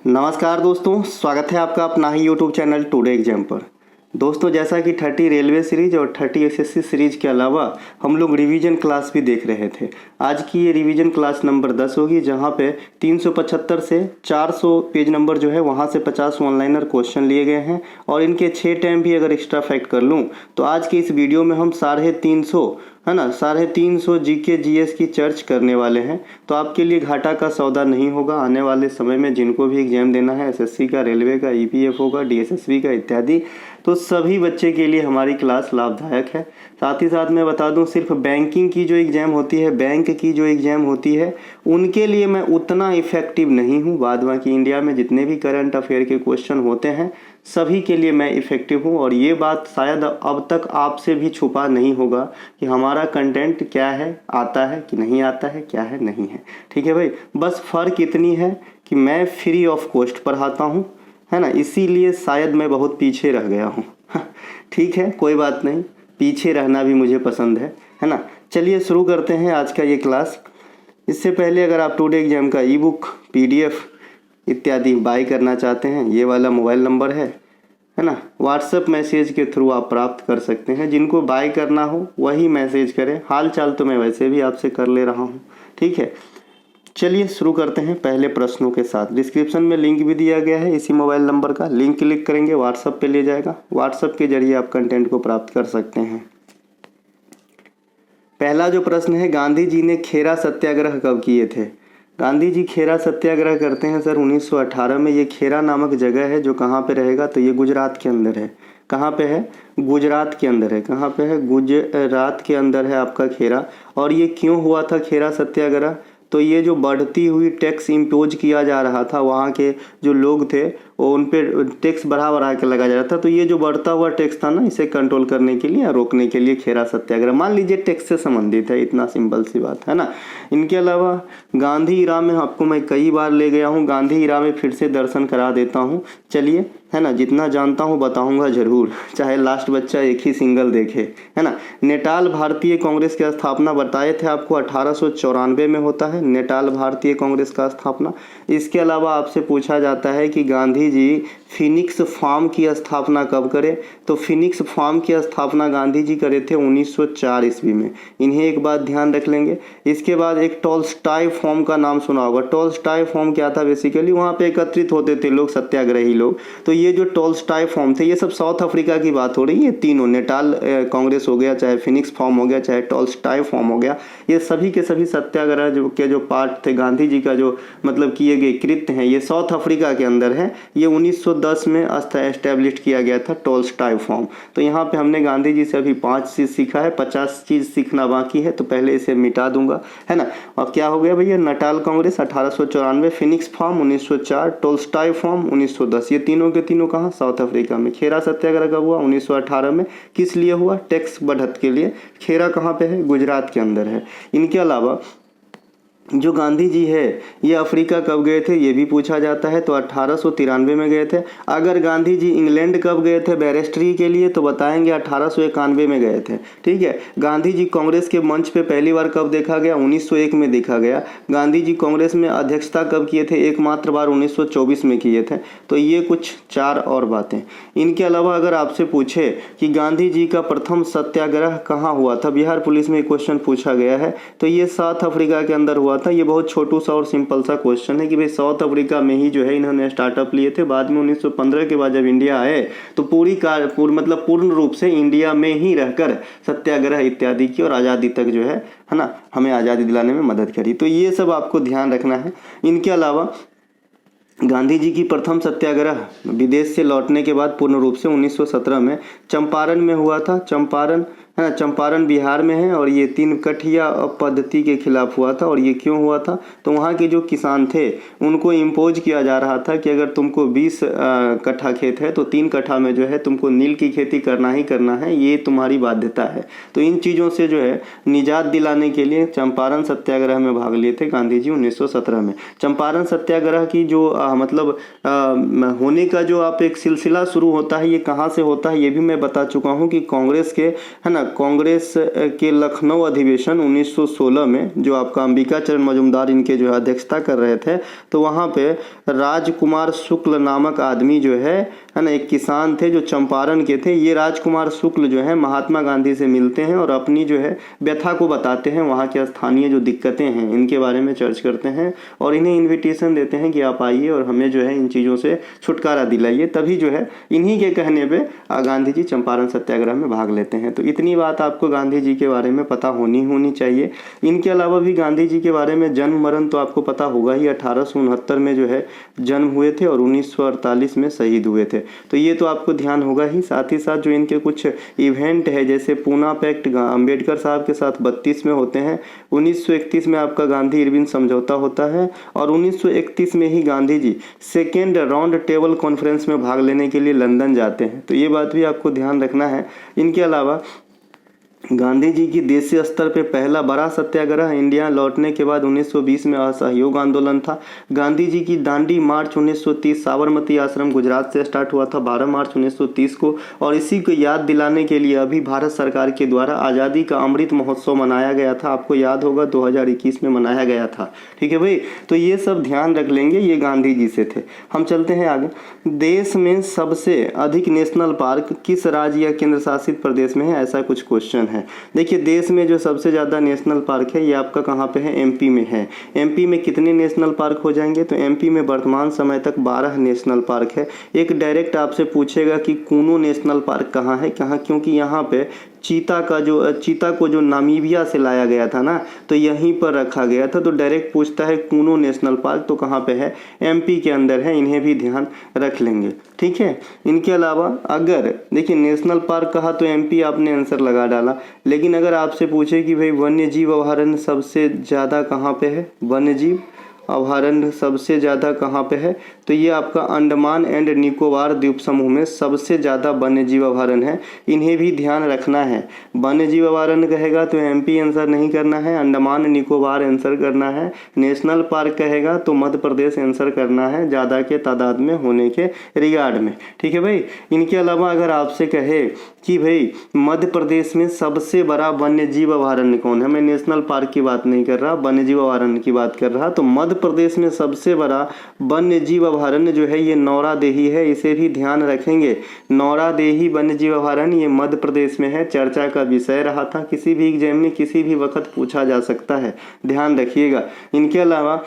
नमस्कार दोस्तों, स्वागत है आपका अपना ही यूट्यूब चैनल टुडे एग्जाम पर। दोस्तों, जैसा कि 30 रेलवे सीरीज और 30 एसएससी सीरीज के अलावा हम लोग रिवीजन क्लास भी देख रहे थे। आज की ये रिवीजन क्लास नंबर 10 होगी, जहां पे 375 से 400 पेज नंबर जो है वहां से 50 ऑनलाइनर क्वेश्चन लिए गए हैं और इनके 6 टाइम भी अगर एक्स्ट्रा फैक्ट कर लूँ तो आज के इस वीडियो में हम 350 है ना 350 जीके जीएस की चर्च करने वाले हैं। तो आपके लिए घाटा का सौदा नहीं होगा। आने वाले समय में जिनको भी एग्जाम देना है, एसएससी का, रेलवे का, ईपीएफओ का, डीएसएसबी का इत्यादि, तो सभी बच्चे के लिए हमारी क्लास लाभदायक है। साथ ही साथ मैं बता दूं, सिर्फ बैंकिंग की जो एग्ज़ाम होती है, बैंक की जो एग्ज़ाम होती है, उनके लिए मैं उतना इफ़ेक्टिव नहीं हूं। बाद बाकी इंडिया में जितने भी करंट अफेयर के क्वेश्चन होते हैं सभी के लिए मैं इफ़ेक्टिव हूं। और ये बात शायद अब तक आपसे भी छुपा नहीं होगा कि हमारा कंटेंट क्या है, आता है कि नहीं आता है, क्या है नहीं है। ठीक है भाई, बस फ़र्क इतनी है कि मैं फ्री ऑफ कॉस्ट पढ़ाता हूँ, है ना, इसीलिए शायद मैं बहुत पीछे रह गया हूँ। ठीक है, कोई बात नहीं, पीछे रहना भी मुझे पसंद है ना। चलिए शुरू करते हैं आज का ये क्लास। इससे पहले अगर आप टुडे एग्जाम का ई बुक, पीडीएफ इत्यादि बाय करना चाहते हैं, ये वाला मोबाइल नंबर है ना, व्हाट्सएप मैसेज के थ्रू आप प्राप्त कर सकते हैं। जिनको बाय करना हो वही मैसेज करें। हाल चाल तो मैं वैसे भी आपसे कर ले रहा हूँ, ठीक है। चलिए शुरू करते हैं पहले प्रश्नों के साथ। डिस्क्रिप्शन में लिंक भी दिया गया है, इसी मोबाइल नंबर का लिंक क्लिक करेंगे व्हाट्सएप पे ले जाएगा। व्हाट्सएप के जरिए आप कंटेंट को प्राप्त कर सकते हैं। पहला जो प्रश्न है, गांधी जी ने खेरा सत्याग्रह कब किए थे? गांधी जी खेरा सत्याग्रह करते हैं सर 1918 में। ये खेरा नामक जगह है जो कहाँ पे रहेगा, तो ये गुजरात के अंदर है। कहाँ पे है? गुजरात के अंदर है। कहाँ पे है? गुजरात के अंदर है आपका खेरा। और ये क्यों हुआ था खेरा सत्याग्रह? तो ये जो बढ़ती हुई टैक्स इम्पोज किया जा रहा था, वहाँ के जो लोग थे वो उन पर टैक्स बढ़ा के लगाया जा रहा था। तो ये जो बढ़ता हुआ टैक्स था ना, इसे कंट्रोल करने के लिए, रोकने के लिए खेरा सत्याग्रह, मान लीजिए टैक्स से संबंधित है। इतना सिंपल सी बात है ना। इनके अलावा गांधी इरा में आपको मैं कई बार ले गया हूँ, गांधी इरा में फिर से दर्शन करा देता हूँ। चलिए, है ना, जितना जानता हूँ बताऊंगा जरूर, चाहे लास्ट बच्चा एक ही सिंगल देखे, है ना। नेटाल भारतीय कांग्रेस की स्थापना बताए थे आपको 1894 में होता है नेटाल भारतीय कांग्रेस का स्थापना। इसके अलावा आपसे पूछा जाता है कि गांधी जी फिनिक्स फार्म की स्थापना कब करे? तो फिनिक्स फार्म की स्थापना गांधी जी करे थे 1904 ईस्वी में। इन्हें एक बात ध्यान रख लेंगे। इसके बाद एक टॉल्स्टॉय फार्म का नाम सुना होगा। टॉल्स्टॉय फार्म क्या था? बेसिकली वहाँ पे एकत्रित होते थे लोग, सत्याग्रही लोग। तो ये जो टॉल्स्टॉय फार्म थे, ये सब साउथ अफ्रीका की बात हो रही है। तीनों, नेटाल कांग्रेस हो गया, चाहे फिनिक्स फार्म हो गया, चाहे टॉल्स्टॉय फार्म हो गया, ये सभी के सभी सत्याग्रह जो पार्ट थे गांधी जी का, जो मतलब किए गए कृत्य हैं, ये साउथ अफ्रीका के अंदर है। ये 1910 में एस्टेब्लिश किया गया था टॉल्स्टॉय फार्म। तो यहाँ पे हमने गांधी जी से अभी 5 चीज़ सीखा है, 50 चीज़ सीखना बाकी है, तो पहले इसे मिटा दूंगा, है ना। और क्या हो गया भैया? Natal Congress 1894, Phoenix Farm 1904, Tolstoy Farm 1910। ये तीनों के तीनों कहाँ? साउथ अफ्रीका में। खेरा सत्याग्रह कब हुआ? 1918 में। किस लिए हुआ? टैक्स बढ़त के लिए। खेरा कहाँ पे है? गुजरात के अंदर है। इनके अलावा जो गांधी जी है ये अफ्रीका कब गए थे, ये भी पूछा जाता है। तो 1893 में गए थे। अगर गांधी जी इंग्लैंड कब गए थे बैरिस्ट्री के लिए, तो बताएंगे 1891 में गए थे। ठीक है। गांधी जी कांग्रेस के मंच पे पहली बार कब देखा गया? 1901 में देखा गया। गांधी जी कांग्रेस में अध्यक्षता कब किए थे? एकमात्र बार 1924 में किए थे। तो ये कुछ 4 और बातें। इनके अलावा अगर आपसे पूछे कि गांधी जी का प्रथम सत्याग्रह कहाँ हुआ था, बिहार पुलिस में क्वेश्चन पूछा गया है, तो ये साउथ अफ्रीका के अंदर हुआ था। ये बहुत छोटू सा और सिंपल सा क्वेश्चन है कि भाई साउथ अफ्रीका में ही जो है इन्होंने स्टार्टअप लिए थे। बाद में 1915 के बाद जब इंडिया आए तो पूर्ण रूप से इंडिया में ही रहकर सत्याग्रह इत्यादि की और आज़ादी तक जो है ना, हमें आज़ादी दिलाने में मदद करी। तो ये सब आपको ध्यान रखना है। इनके अलावा गांधी जी की प्रथम सत्याग्रह विदेश से लौटने के बाद पूर्ण रूप से 1917 में चंपारण में हुआ था। चंपारण, है ना, चंपारण बिहार में है। और ये 3 कठिया पद्धति के खिलाफ हुआ था। और ये क्यों हुआ था? तो वहाँ के जो किसान थे उनको इम्पोज किया जा रहा था कि अगर तुमको 20 कट्ठा खेत है तो 3 कट्ठा में जो है तुमको नील की खेती करना ही करना है, ये तुम्हारी बाध्यता है। तो इन चीज़ों से जो है निजात दिलाने के लिए चंपारण सत्याग्रह में भाग लिए थे गांधी जी 1917 में। चंपारण सत्याग्रह की जो होने का जो आप एक सिलसिला शुरू होता है, ये कहाँ से होता है ये भी मैं बता चुका हूँ कि कांग्रेस के, है ना, कांग्रेस के लखनऊ अधिवेशन 1916 में, जो आपका अंबिका चरण मजूमदार इनके जो है अध्यक्षता कर रहे थे, तो वहाँ पे राजकुमार शुक्ल नामक आदमी जो है ना, एक किसान थे जो चंपारण के थे। ये राजकुमार शुक्ल जो है महात्मा गांधी से मिलते हैं और अपनी जो है व्यथा को बताते हैं, वहाँ के स्थानीय जो दिक्कतें हैं इनके बारे में चर्च करते हैं और इन्हें इन्विटेशन देते हैं कि आप आइए और हमें जो है इन चीज़ों से छुटकारा दिलाइए। तभी जो है इन्हीं के कहने पे गांधी जी चंपारण सत्याग्रह में भाग लेते हैं। तो इतनी बात आपको गांधी जी के बारे में पता होनी चाहिए। इनके अलावा भी गांधी जी के बारे में जन्म मरण तो आपको पता होगा ही। 1869 में जो है जन्म हुए थे और 1948 में शहीद हुए थे, तो ये तो आपको ध्यान होगा ही। साथ ही साथ जो इनके कुछ इवेंट है, जैसे पूना पैक्ट अंबेडकर साहब के साथ 32 में होते हैं, 1931 में आपका गांधी इरविन समझौता होता है और 1931 में ही Gandhi ji second round table conference में भाग लेने के लिए लंदन जाते हैं। तो ये बात भी आपको ध्यान रखना है। इनके अलावा गांधी जी की देशीय स्तर पे पहला बड़ा सत्याग्रह इंडिया लौटने के बाद 1920 में असहयोग आंदोलन था। गांधी जी की दांडी मार्च 1930 साबरमती आश्रम गुजरात से स्टार्ट हुआ था 12 मार्च 1930 को, और इसी को याद दिलाने के लिए अभी भारत सरकार के द्वारा आज़ादी का अमृत महोत्सव मनाया गया था। आपको याद होगा 2021 में मनाया गया था। ठीक है भाई, तो ये सब ध्यान रख लेंगे, ये गांधी जी से थे। हम चलते हैं आगे। देश में सबसे अधिक नेशनल पार्क किस राज्य या केंद्र शासित प्रदेश में है, ऐसा कुछ क्वेश्चन है। देखिए, देश में जो सबसे ज़्यादा नेशनल पार्क है ये आपका कहाँ पे है, एमपी में है। एमपी में कितने नेशनल पार्क हो जाएंगे, तो एमपी में वर्तमान समय तक 12 नेशनल पार्क है। एक डायरेक्ट आपसे पूछेगा कि कूनो नेशनल पार्क कहाँ है, क्योंकि यहाँ पे चीता को जो नामीबिया से लाया गया था ना, तो यहीं पर रखा गया था। तो डायरेक्ट पूछता है कूनो नेशनल पार्क, तो कहाँ पे है, एमपी के अंदर है। इन्हें भी ध्यान रख लेंगे, ठीक है। इनके अलावा अगर देखिए नेशनल पार्क कहा तो एमपी आपने आंसर लगा डाला, लेकिन अगर आपसे पूछे कि भाई वन्य जीव अभयारण्य सबसे ज़्यादा कहाँ पे है, वन्य जीव अभयारण्य सबसे ज़्यादा कहाँ पे है, तो ये आपका अंडमान एंड निकोबार द्वीप समूह में सबसे ज़्यादा वन्य जीव अभयारण्य है। इन्हें भी ध्यान रखना है। वन्य जीव अभयारण्य कहेगा तो एमपी आंसर नहीं करना है, अंडमान निकोबार आंसर करना है। नेशनल पार्क कहेगा तो मध्य प्रदेश आंसर करना है, ज़्यादा के तादाद में होने के रिगार्ड में, ठीक है भाई। इनके अलावा अगर आपसे कहे कि भाई मध्य प्रदेश में सबसे बड़ा वन्य जीव अभयारण्य कौन है, मैं नेशनल पार्क की बात नहीं कर रहा, वन्य जीव अभयारण्य की बात कर रहा, तो मध्य प्रदेश में सबसे बड़ा वन्य जीव अभयारण्य जो है ये नौरादेही है। इसे भी ध्यान रखेंगे, नौरादेही वन्य जीव अभयारण्य ये मध्य प्रदेश में है। चर्चा का विषय रहा था, किसी भी एग्जाम में किसी भी वक्त पूछा जा सकता है, ध्यान रखिएगा। इनके अलावा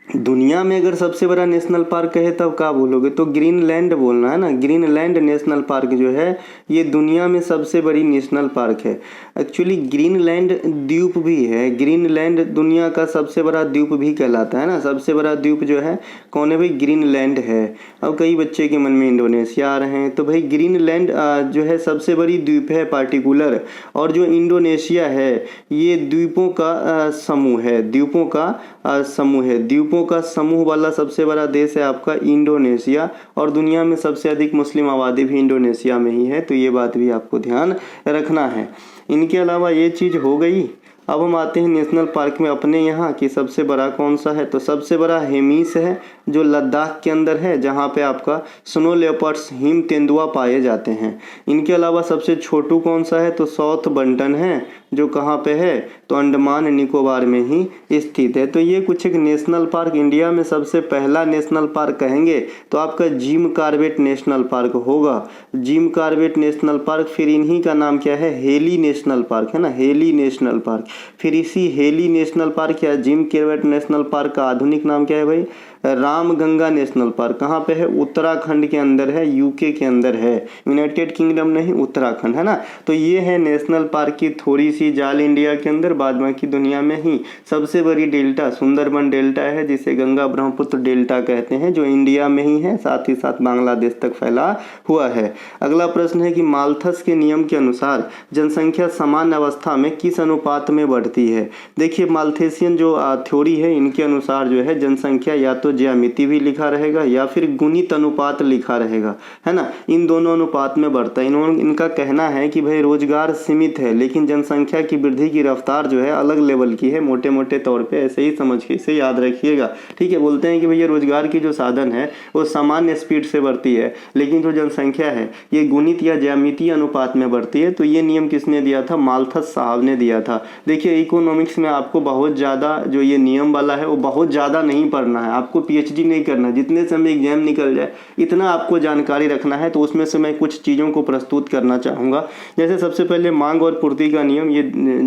दुनिया में अगर सबसे बड़ा नेशनल पार्क कहे तब क्या बोलोगे, तो ग्रीनलैंड बोलना है ना। ग्रीनलैंड नेशनल पार्क जो है ये दुनिया में सबसे बड़ी नेशनल पार्क है। एक्चुअली ग्रीनलैंड द्वीप भी है, ग्रीनलैंड दुनिया का सबसे बड़ा द्वीप भी कहलाता है ना। सबसे बड़ा द्वीप जो है कौन है भाई, ग्रीनलैंड है। अब कई बच्चे के मन में इंडोनेशिया आ रहे हैं, तो भाई ग्रीनलैंड जो है सबसे बड़ी द्वीप है पार्टिकुलर, और जो इंडोनेशिया है ये द्वीपों का समूह है, द्वीपों का समूह है। द्वीपों का समूह वाला सबसे बड़ा देश है आपका इंडोनेशिया, और दुनिया में सबसे अधिक मुस्लिम आबादी भी इंडोनेशिया में ही है। तो ये बात भी आपको ध्यान रखना है। इनके अलावा ये चीज़ हो गई। अब हम आते हैं नेशनल पार्क में अपने यहाँ कि सबसे बड़ा कौन सा है, तो सबसे बड़ा हेमिस है जो लद्दाख के अंदर है, जहाँ पे आपका स्नो लेपर्ड्स हिम तेंदुआ पाए जाते हैं। इनके अलावा सबसे छोटू कौन सा है, तो साउथ बंटन है, जो कहाँ पे है, तो अंडमान निकोबार में ही स्थित है। तो ये कुछ एक नेशनल पार्क। इंडिया में सबसे पहला नेशनल पार्क कहेंगे तो आपका जिम कॉर्बेट नेशनल पार्क होगा, जिम कॉर्बेट नेशनल पार्क। फिर इन्हीं का नाम क्या है, हेली नेशनल पार्क है ना, हेली नेशनल पार्क। फिर इसी हेली नेशनल पार्क या जिम कॉर्बेट नेशनल पार्क का आधुनिक नाम क्या है भाई, रामगंगा नेशनल पार्क। कहाँ पे है, उत्तराखंड के अंदर है, यूके के अंदर है, यूनाइटेड किंगडम नहीं, उत्तराखंड है ना। तो ये है नेशनल पार्क की थोड़ी सी जाल इंडिया के अंदर। बाद बाकी दुनिया में ही सबसे बड़ी डेल्टा सुंदरबन डेल्टा है, जिसे गंगा ब्रह्मपुत्र डेल्टा कहते हैं, जो इंडिया में ही है, साथ ही साथ बांग्लादेश तक फैला हुआ है। अगला प्रश्न है कि माल्थस के नियम के अनुसार जनसंख्या समान अवस्था में किस अनुपात में बढ़ती है। देखिए माल्थेसियन जो थ्योरी है, इनके अनुसार जो है जनसंख्या या तो तो ज्यामिति भी लिखा रहेगा या फिर गुणित अनुपात लिखा रहेगा, है ना। इन दोनों अनुपात में बढ़ता है। इनका कहना है कि भाई रोजगार सीमित है लेकिन जनसंख्या की वृद्धि की रफ्तार जो है अलग लेवल की है, मोटे मोटे तौर पे ऐसे ही समझ के इसे याद रखिएगा, ठीक है। बोलते हैं कि भैया रोजगार की जो साधन है वो सामान्य स्पीड से बढ़ती है लेकिन जो जनसंख्या है ये गुणित या ज्यामितीय अनुपात में बढ़ती है। तो ये नियम किसने दिया था? माल्थस साहब ने दिया था। देखिए इकोनॉमिक्स में आपको बहुत ज़्यादा जो ये नियम वाला है वो बहुत ज़्यादा नहीं पढ़ना है, आपको पीएचडी नहीं करना, जितने समय एग्जाम निकल जाए इतना आपको जानकारी रखना है। तो उसमें से मैं कुछ चीज़ों को प्रस्तुत करना चाहूँगा। जैसे सबसे पहले मांग और पूर्ति का नियम, ये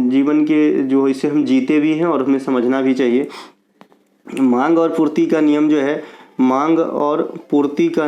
जीवन के जो इसे हम जीते भी हैं और हमें समझना भी चाहिए। मांग और पूर्ति का नियम जो है, मांग और पूर्ति का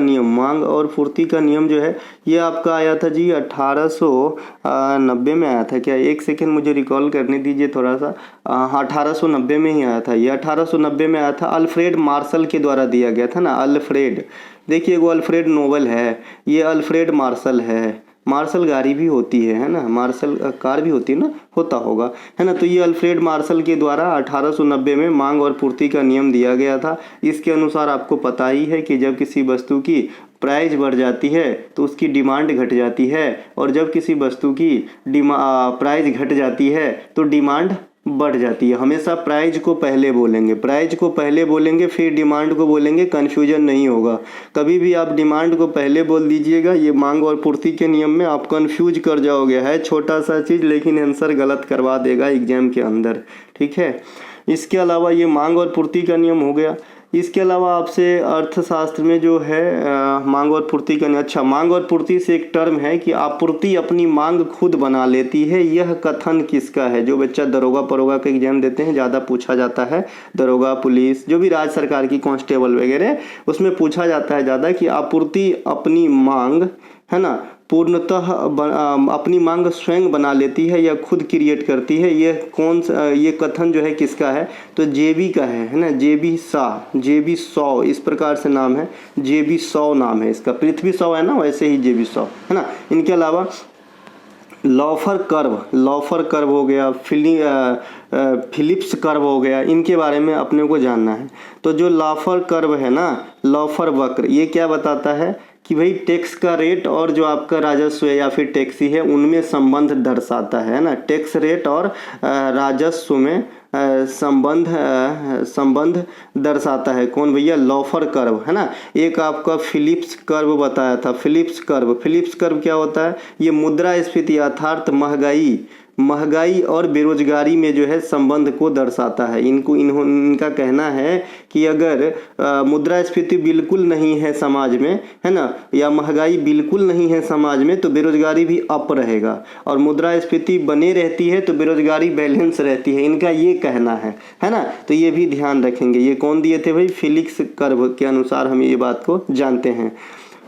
नियम जो है ये आपका आया था जी 1890 में आया था क्या? एक सेकेंड मुझे रिकॉल करने दीजिए थोड़ा सा। हाँ 1890 में ही आया था ये, 1890 में आया था। अल्फ्रेड मार्शल के द्वारा दिया गया था ना, अल्फ्रेड। देखिए वो अल्फ्रेड नोबेल है, ये अल्फ्रेड मार्शल है। मार्शल गाड़ी भी होती है ना, मार्शल कार भी होती है ना, होता होगा, है ना। तो ये अल्फ्रेड मार्शल के द्वारा 1890 में मांग और पूर्ति का नियम दिया गया था। इसके अनुसार आपको पता ही है कि जब किसी वस्तु की प्राइस बढ़ जाती है तो उसकी डिमांड घट जाती है, और जब किसी वस्तु की प्राइस घट जाती है तो डिमांड बढ़ जाती है। हमेशा प्राइस को पहले बोलेंगे फिर डिमांड को बोलेंगे, कन्फ्यूजन नहीं होगा। कभी भी आप डिमांड को पहले बोल दीजिएगा, ये मांग और पूर्ति के नियम में आप कन्फ्यूज कर जाओगे। है छोटा सा चीज़ लेकिन आंसर गलत करवा देगा एग्जाम के अंदर, ठीक है। इसके अलावा ये मांग और पूर्ति का नियम हो गया। इसके अलावा आपसे अर्थशास्त्र में जो है मांग और पूर्ति का, अच्छा मांग और पूर्ति से एक टर्म है कि आपूर्ति अपनी मांग खुद बना लेती है। यह कथन किसका है? जो बच्चा दरोगा परोगा का एग्जाम देते हैं ज़्यादा पूछा जाता है, दरोगा पुलिस जो भी राज्य सरकार की कांस्टेबल वगैरह, उसमें पूछा जाता है ज़्यादा कि आपूर्ति अपनी मांग, है ना, पूर्णतः अपनी मांग स्वयं बना लेती है या खुद क्रिएट करती है। ये कथन जो है किसका है? तो जेबी का है ना, जेबी शॉ इस प्रकार से नाम है, जेबी शॉ नाम है इसका। पृथ्वी शॉ है ना, वैसे ही जेबी शॉ, है ना। इनके अलावा लॉफर कर्व हो गया, फिलिप्स कर्व हो गया, इनके बारे में अपने को जानना है। तो जो लॉफर कर्व है ना, लॉफर वक्र, ये क्या बताता है कि भाई टैक्स का रेट और जो आपका राजस्व है या फिर टैक्सी है उनमें संबंध दर्शाता है ना। टैक्स रेट और राजस्व में संबंध दर्शाता है। कौन भैया? लॉफर कर्व, है ना। एक आपका फिलिप्स कर्व बताया था, फिलिप्स कर्व क्या होता है? ये मुद्रास्फीति अर्थात महंगाई और बेरोजगारी में जो है संबंध को दर्शाता है। इनका कहना है कि अगर मुद्रास्फीति बिल्कुल नहीं है समाज में, है ना, या महंगाई बिल्कुल नहीं है समाज में तो बेरोजगारी भी अप रहेगा, और मुद्रास्फीति बने रहती है तो बेरोजगारी बैलेंस रहती है। इनका ये कहना है ना। तो ये भी ध्यान रखेंगे। ये कौन दिए थे भाई? फिलिप्स कर्व के अनुसार हम ये बात को जानते हैं।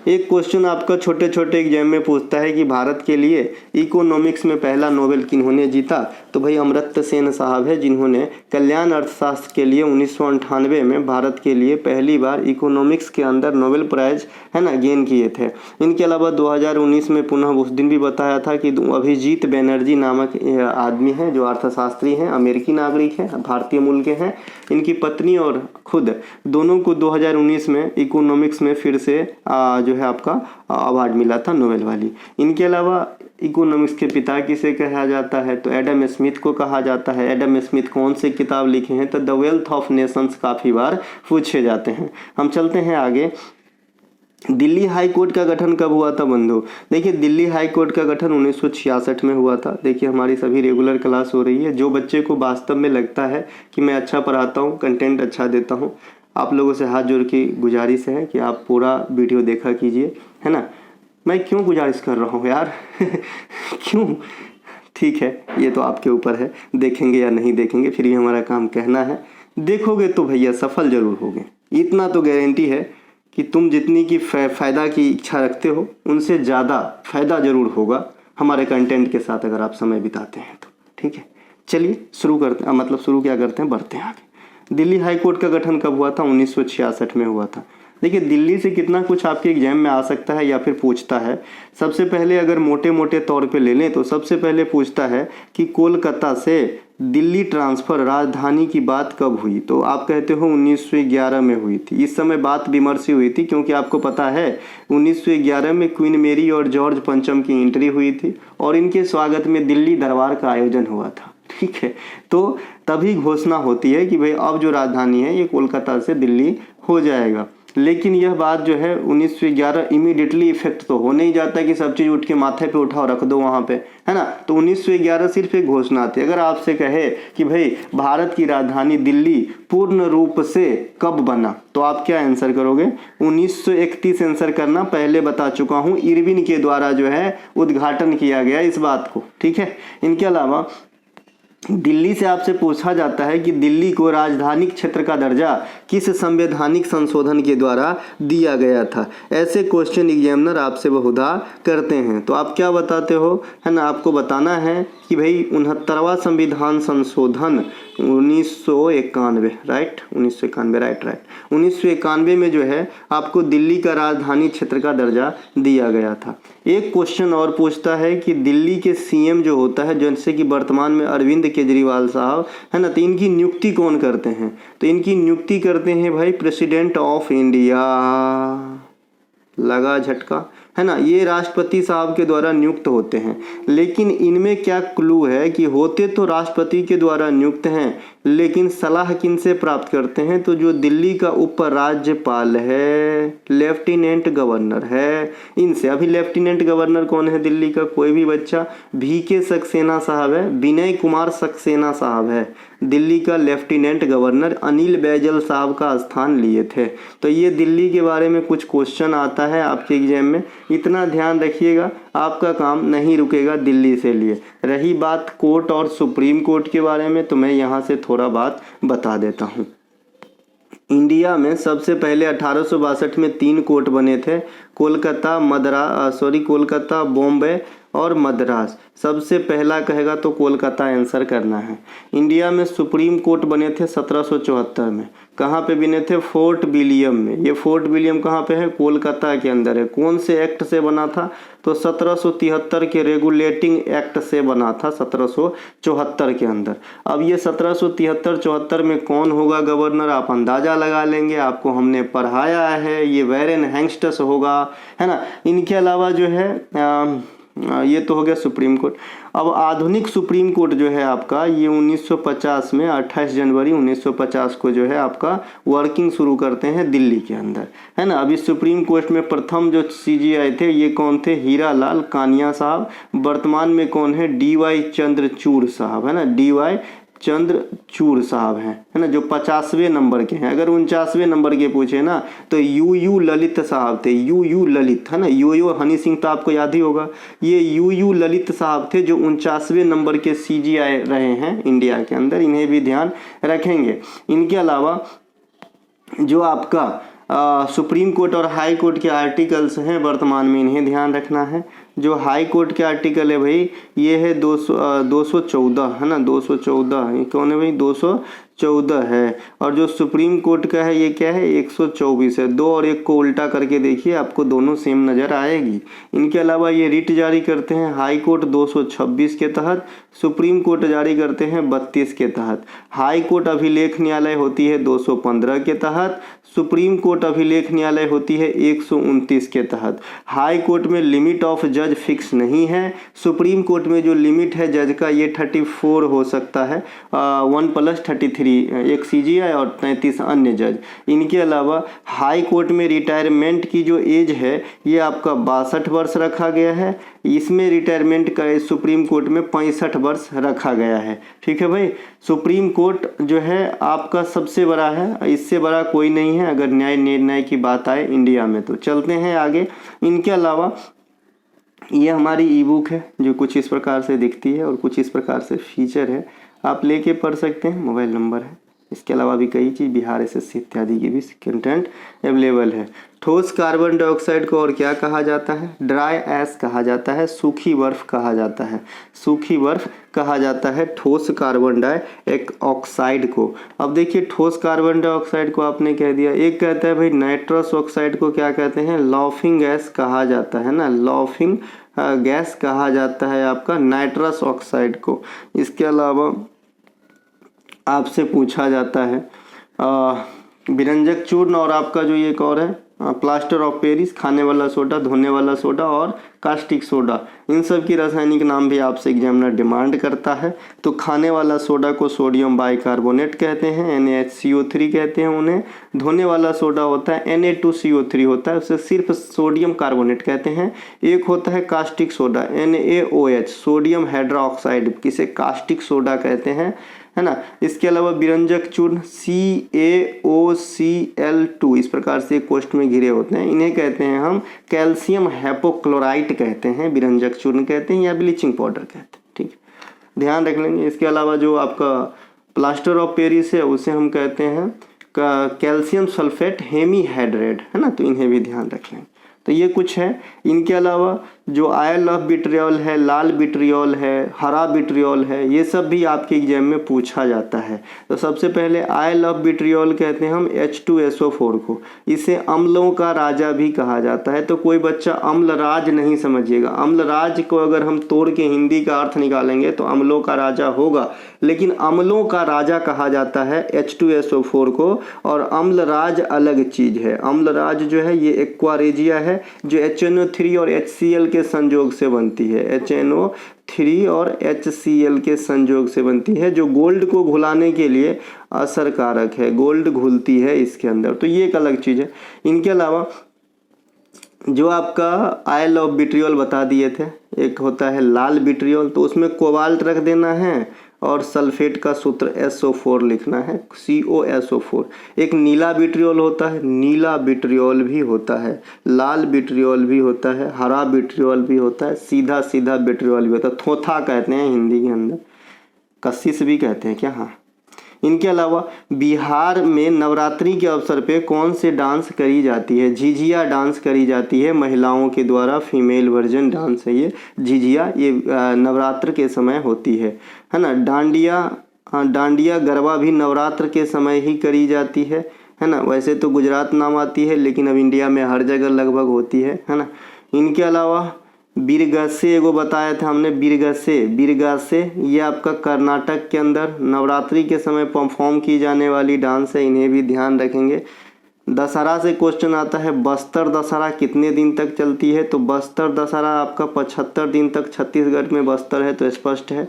एक क्वेश्चन आपका छोटे छोटे एग्जाम में पूछता है कि भारत के लिए इकोनॉमिक्स में पहला नोबेल किन्होंने जीता? तो भाई अमर्त्य सेन साहब है, जिन्होंने कल्याण अर्थशास्त्र के लिए 1998 में भारत के लिए पहली बार इकोनॉमिक्स के अंदर नोबेल प्राइज, है ना, गेन किए थे। इनके अलावा 2019 में पुनः उस दिन भी बताया था कि अभिजीत बनर्जी नामक आदमी है जो अर्थशास्त्री हैं, अमेरिकी नागरिक हैं, भारतीय मूल के हैं। इनकी पत्नी और खुद दोनों को 2019 में इकोनॉमिक्स में फिर से जो है आपका अवार्ड मिला था नोबेल वाली। इनके अलावा इकोनॉमिक्स के पिता किसे कहा जाता है? तो एडम स्मिथ को कहा जाता है। एडम स्मिथ कौन से किताब लिखे हैं? तो द वेल्थ ऑफ नेशंस काफ़ी बार पूछे जाते हैं। हम चलते हैं आगे। दिल्ली हाई कोर्ट का गठन कब हुआ था बंधु? देखिए दिल्ली हाई कोर्ट का गठन 1966 में हुआ था। देखिए हमारी सभी रेगुलर क्लास हो रही है। जो बच्चे को वास्तव में लगता है कि मैं अच्छा पढ़ाता हूँ, कंटेंट अच्छा देता हूँ, आप लोगों से हाथ जोड़ के गुजारिश है कि आप पूरा वीडियो देखा कीजिए, है ना। मैं क्यों गुजारिश कर रहा हूँ यार क्यों? ठीक है, ये तो आपके ऊपर है, देखेंगे या नहीं देखेंगे, फिर भी हमारा काम कहना है। देखोगे तो भैया सफल जरूर होगे, इतना तो गारंटी है कि तुम जितनी की फ़ायदा की इच्छा रखते हो उनसे ज़्यादा फ़ायदा जरूर होगा हमारे कंटेंट के साथ अगर आप समय बिताते हैं तो। ठीक है, चलिए शुरू करते हैं, मतलब शुरू क्या करते हैं, बढ़ते हैं आगे। दिल्ली हाई कोर्ट का गठन कब हुआ था? 1966 में हुआ था। देखिए दिल्ली से कितना कुछ आपके एग्जाम में आ सकता है या फिर पूछता है। सबसे पहले अगर मोटे मोटे तौर पे ले लें तो सबसे पहले पूछता है कि कोलकाता से दिल्ली ट्रांसफ़र राजधानी की बात कब हुई? तो आप कहते हो 1911 में हुई थी। इस समय बात विमर्श हुई थी क्योंकि आपको पता है 1911 में क्वीन मेरी और जॉर्ज पंचम की एंट्री हुई थी और इनके स्वागत में दिल्ली दरबार का आयोजन हुआ था। ठीक है, तो तभी घोषणा होती है कि भाई अब जो राजधानी है ये कोलकाता से दिल्ली हो जाएगा। लेकिन यह बात जो है 1911 इमीडिएटली इफेक्ट तो हो नहीं जाता कि सब चीज़ उठ के माथे पे उठाओ रख दो वहाँ पे, है ना। तो 1911 सिर्फ एक घोषणा थी। अगर आपसे कहे कि भाई भारत की राजधानी दिल्ली पूर्ण रूप से कब बना, तो आप क्या आंसर करोगे? 1931 आंसर करना। पहले बता चुका हूँ, इरविन के द्वारा जो है उद्घाटन किया गया इस बात को। ठीक है, इनके अलावा दिल्ली से आपसे पूछा जाता है कि दिल्ली को राजधानी क्षेत्र का दर्जा किस संवैधानिक संशोधन के द्वारा दिया गया था। ऐसे क्वेश्चन एग्जामिनर आपसे बहुधा करते हैं। तो आप क्या बताते हो, है ना, आपको बताना है कि भाई 69वां संविधान संशोधन 1991, राइट, 1991, राइट 1991 में जो है आपको दिल्ली का राजधानी क्षेत्र का दर्जा दिया गया था। एक क्वेश्चन और पूछता है कि दिल्ली के सीएम जो होता है, जैसे कि वर्तमान में अरविंद केजरीवाल साहब, है ना, तो इनकी नियुक्ति कौन करते हैं? तो इनकी नियुक्ति करते हैं भाई प्रेसिडेंट ऑफ इंडिया। लगा झटका, है ना, ये राष्ट्रपति साहब के द्वारा नियुक्त होते हैं। लेकिन इनमें क्या क्लू है कि होते तो राष्ट्रपति के द्वारा नियुक्त हैं, लेकिन सलाह किन से प्राप्त करते हैं? तो जो दिल्ली का उप राज्यपाल है, लेफ्टिनेंट गवर्नर है, इनसे। अभी लेफ्टिनेंट गवर्नर कौन है दिल्ली का? कोई भी बच्चा, VK सक्सेना साहब है, विनय कुमार सक्सेना साहब है दिल्ली का लेफ्टिनेंट गवर्नर। अनिल बैजल साहब का स्थान लिए थे। तो ये दिल्ली के बारे में कुछ क्वेश्चन आता है आपके एग्जाम में, इतना ध्यान रखिएगा, आपका काम नहीं रुकेगा दिल्ली से लिए। रही बात कोर्ट और सुप्रीम कोर्ट के बारे में, तो मैं यहाँ से थोड़ा बात बता देता हूँ। इंडिया में सबसे पहले 1862 में 3 कोर्ट बने थे, कोलकाता, बॉम्बे और मद्रास। सबसे पहला कहेगा तो कोलकाता आंसर करना है। इंडिया में सुप्रीम कोर्ट बने थे 1774 में। कहाँ पे बने थे? फोर्ट विलियम में। ये फोर्ट विलियम कहाँ पे है? कोलकाता के अंदर है। कौन से एक्ट से बना था? तो 1773 के रेगुलेटिंग एक्ट से बना था, 1774 के अंदर। अब ये 1773-74 में कौन होगा गवर्नर? आप अंदाजा लगा लेंगे, आपको हमने पढ़ाया है, ये वैरेन हेंगस्टस होगा, है ना। इनके अलावा जो है ये तो हो गया सुप्रीम कोर्ट। अब आधुनिक सुप्रीम कोर्ट जो है आपका, ये 1950 में 28 जनवरी 1950 को जो है आपका वर्किंग शुरू करते हैं दिल्ली के अंदर, है ना। अभी सुप्रीम कोर्ट में प्रथम जो CJI थे ये कौन थे? हीरा लाल कानिया साहब। वर्तमान में कौन है? DY चंद्रचूड़ साहब, है ना, DY चंद्रचूड़ साहब हैं, है ना, जो 50वें नंबर के हैं। अगर 49वें नंबर के पूछे ना तो UU ललित साहब थे, UU ललित, है ना, UU हनी सिंह तो आपको याद ही होगा। ये UU ललित साहब थे जो 49वें नंबर के CJI रहे हैं इंडिया के अंदर, इन्हें भी ध्यान रखेंगे। इनके अलावा जो आपका सुप्रीम कोर्ट और हाई कोर्ट के आर्टिकल्स हैं वर्तमान में, इन्हें ध्यान रखना है। जो हाई कोर्ट के आर्टिकल है भाई, ये है 214, है ना, 214। ये कौन है भाई? 214 है। और जो सुप्रीम कोर्ट का है ये क्या है? 124 है। 2 और 1 को उल्टा करके देखिए, आपको दोनों सेम नज़र आएगी। इनके अलावा ये रिट जारी करते हैं हाई कोर्ट 226 के तहत, सुप्रीम कोर्ट जारी करते हैं 32 के तहत। हाई कोर्ट अभिलेख न्यायालय होती है 215 के तहत, सुप्रीम कोर्ट अभिलेख न्यायालय होती है 129 के तहत। हाई कोर्ट में लिमिट ऑफ जज फिक्स नहीं है। सुप्रीम कोर्ट में जो लिमिट है जज का ये 34 हो सकता है, 1+33, एक CJI और 33 अन्य जज। इनके अलावा हाई कोर्ट में रिटायरमेंट की जो एज है ये आपका 62 वर्ष रखा गया है। इसमें रिटायरमेंट का एज सुप्रीम कोर्ट में 65 वर्ष रखा गया है। ठीक है भाई, सुप्रीम कोर्ट जो है आपका सबसे बड़ा है, इससे बड़ा कोई नहीं है अगर न्याय निर्णय की बात आए इंडिया में। तो चलते हैं आगे। इनके अलावा ये हमारी ई-बुक है जो कुछ इस प्रकार से दिखती है और कुछ इस प्रकार से फीचर है, आप लेके पढ़ सकते हैं। मोबाइल नंबर है। इसके अलावा भी कई चीज़ बिहार SSC इत्यादि की भी कंटेंट अवेलेबल है। ठोस कार्बन डाइऑक्साइड को और क्या कहा जाता है? ड्राई ऐश कहा जाता है, सूखी बर्फ कहा जाता है, सूखी बर्फ कहा जाता है ठोस कार्बन डाइऑक्साइड को। अब देखिए ठोस कार्बन डाइऑक्साइड को आपने कह दिया। एक कहता है भाई नाइट्रस ऑक्साइड को क्या कहते हैं? लॉफिंग गैस कहा जाता है ना, लॉफिंग गैस कहा जाता है आपका नाइट्रस ऑक्साइड को। इसके अलावा आपसे पूछा जाता है। विरंजक चूर्ण और आपका जो ये एक और है प्लास्टर ऑफ पेरिस, खाने वाला सोडा, धोने वाला सोडा और कास्टिक सोडा, इन सब की रासायनिक नाम भी आपसे एग्जामिनर डिमांड करता है। तो खाने वाला सोडा को सोडियम बाइकार्बोनेट कहते हैं, NaHCO3 कहते हैं उन्हें। धोने वाला सोडा होता है Na2CO3 होता है, उसे सिर्फ सोडियम कार्बोनेट कहते हैं। एक होता है caustic soda NaOH, sodium hydroxide, किसे कास्टिक सोडा कहते हैं, है ना। इसके अलावा विरंजक चूर्ण CaOCl2 इस प्रकार से कोष्ठ में घिरे होते हैं, इन्हें कहते हैं हम कैल्शियम हाइपोक्लोराइट कहते हैं, विरंजक चूर्ण कहते हैं या ब्लीचिंग पाउडर कहते हैं, ठीक है, ध्यान रख लेंगे। इसके अलावा जो आपका प्लास्टर ऑफ पेरिस है उसे हम कहते हैं कैल्शियम सल्फेट हेमीहाइड्रेट, है ना, तो इन्हें भी ध्यान रख लेंगे। तो ये कुछ है। इनके अलावा जो आयल ऑफ विट्रियोल है, लाल विट्रियोल है, हरा विट्रियोल है, ये सब भी आपके एग्जाम में पूछा जाता है। तो सबसे पहले आयल ऑफ विट्रियोल कहते हैं हम H2SO4 को, इसे अम्लों का राजा भी कहा जाता है। तो कोई बच्चा अम्लराज नहीं समझिएगा, अम्लराज को अगर हम तोड़ के हिंदी का अर्थ निकालेंगे तो अम्लों का राजा होगा, लेकिन अम्लों का राजा कहा जाता है H2SO4 को, और अम्लराज अलग चीज है। अम्लराज जो है ये एक्वारेजिया है जो HNO3 और HCl के संयोग से बनती है, HNO3 और HCl के संयोग से बनती है, जो गोल्ड को घुलाने के लिए असरकारक है, गोल्ड घुलती है इसके अंदर, तो ये एक अलग चीज़ है। इनके अलावा जो आपका आयल ऑफ विट्रियोल बता दिए थे, एक होता है लाल विट्रियोल, तो उसमें कोबाल्ट रख देना है और सल्फेट का सूत्र SO4 लिखना है, COSO4। एक नीला विट्रियोल होता है, नीला विट्रियोल भी होता है, लाल विट्रियोल भी होता है, हरा विट्रियोल भी होता है, सीधा सीधा विट्रियोल भी होता है, थोथा कहते हैं हिंदी के अंदर, कशिश भी कहते हैं क्या, हाँ। इनके अलावा बिहार में नवरात्रि के अवसर पे कौन से डांस करी जाती है? झिझिया डांस करी जाती है महिलाओं के द्वारा, फीमेल वर्जन डांस है ये झिझिया, ये नवरात्र के समय होती है ना। डांडिया गरबा भी नवरात्र के समय ही करी जाती है ना। वैसे तो गुजरात नाम आती है लेकिन अब इंडिया में हर जगह लगभग होती है ना। इनके अलावा बीरगस्से एगो बताया था हमने, बीरगस्से ये आपका कर्नाटक के अंदर नवरात्रि के समय परफॉर्म की जाने वाली डांस है, इन्हें भी ध्यान रखेंगे। दशहरा से क्वेश्चन आता है, बस्तर दशहरा कितने दिन तक चलती है? तो बस्तर दशहरा आपका 75 दिन तक, छत्तीसगढ़ में बस्तर है तो स्पष्ट है।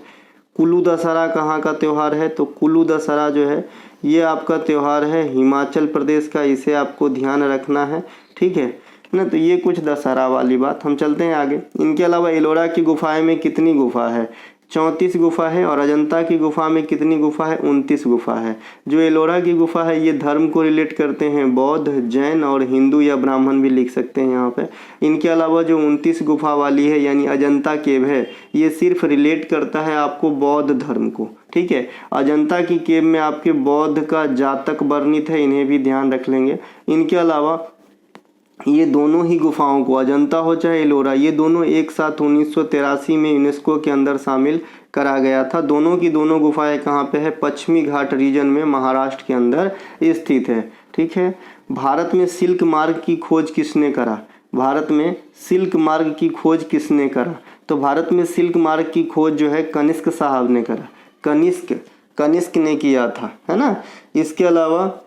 कुल्लू दशहरा कहाँ का त्यौहार है? तो कुल्लू दशहरा जो है ये आपका त्यौहार है हिमाचल प्रदेश का, इसे आपको ध्यान रखना है, ठीक है ना। तो ये कुछ दशहरा वाली बात। हम चलते हैं आगे। इनके अलावा एलोरा की गुफाएं में कितनी गुफा है? 34 गुफा है। और अजंता की गुफा में कितनी गुफा है? 29 गुफा है। जो एलोरा की गुफा है ये धर्म को रिलेट करते हैं, बौद्ध, जैन और हिंदू या ब्राह्मण भी लिख सकते हैं यहाँ पे। इनके अलावा जो 29 गुफा वाली है यानी अजंता केव है, ये सिर्फ रिलेट करता है आपको बौद्ध धर्म को, ठीक है। अजंता की केव में आपके बौद्ध का जातक वर्णित है, इन्हें भी ध्यान रख लेंगे। इनके अलावा ये दोनों ही गुफाओं को, अजंता हो चाहे एलोरा, ये दोनों एक साथ 1983 में यूनेस्को के अंदर शामिल करा गया था। दोनों की दोनों गुफाएं कहाँ पे है? पश्चिमी घाट रीजन में महाराष्ट्र के अंदर स्थित है, ठीक है। भारत में सिल्क मार्ग की खोज किसने करा? भारत में सिल्क मार्ग की खोज किसने करा? तो भारत में सिल्क मार्ग की खोज जो है कनिष्क साहब ने करा, कनिष्क ने किया था, है ना। इसके अलावा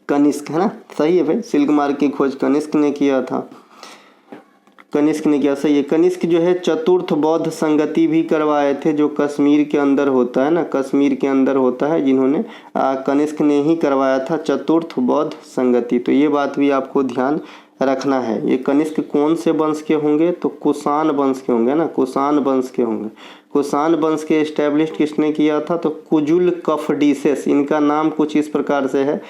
कनिष्क, है ना, सही है भाई, सिल्क मार्ग की खोज कनिष्क ने किया था, कनिष्क ने किया, सही है। कनिष्क जो है चतुर्थ बौद्ध संगति भी करवाए थे, जो कश्मीर के अंदर होता है ना, कश्मीर के अंदर होता है, जिन्होंने कनिष्क ने ही करवाया था चतुर्थ बौद्ध संगति। तो ये बात भी आपको ध्यान रखना है। ये कनिष्क कौन से वंश के होंगे? तो कुषाण वंश के होंगे ना, कुषाण वंश के होंगे। कुषाण वंश के एस्टेब्लिश किसने किया था? तो कुजुल कफडीसेस, इनका नाम कुछ इस प्रकार से है,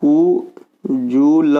कुजुल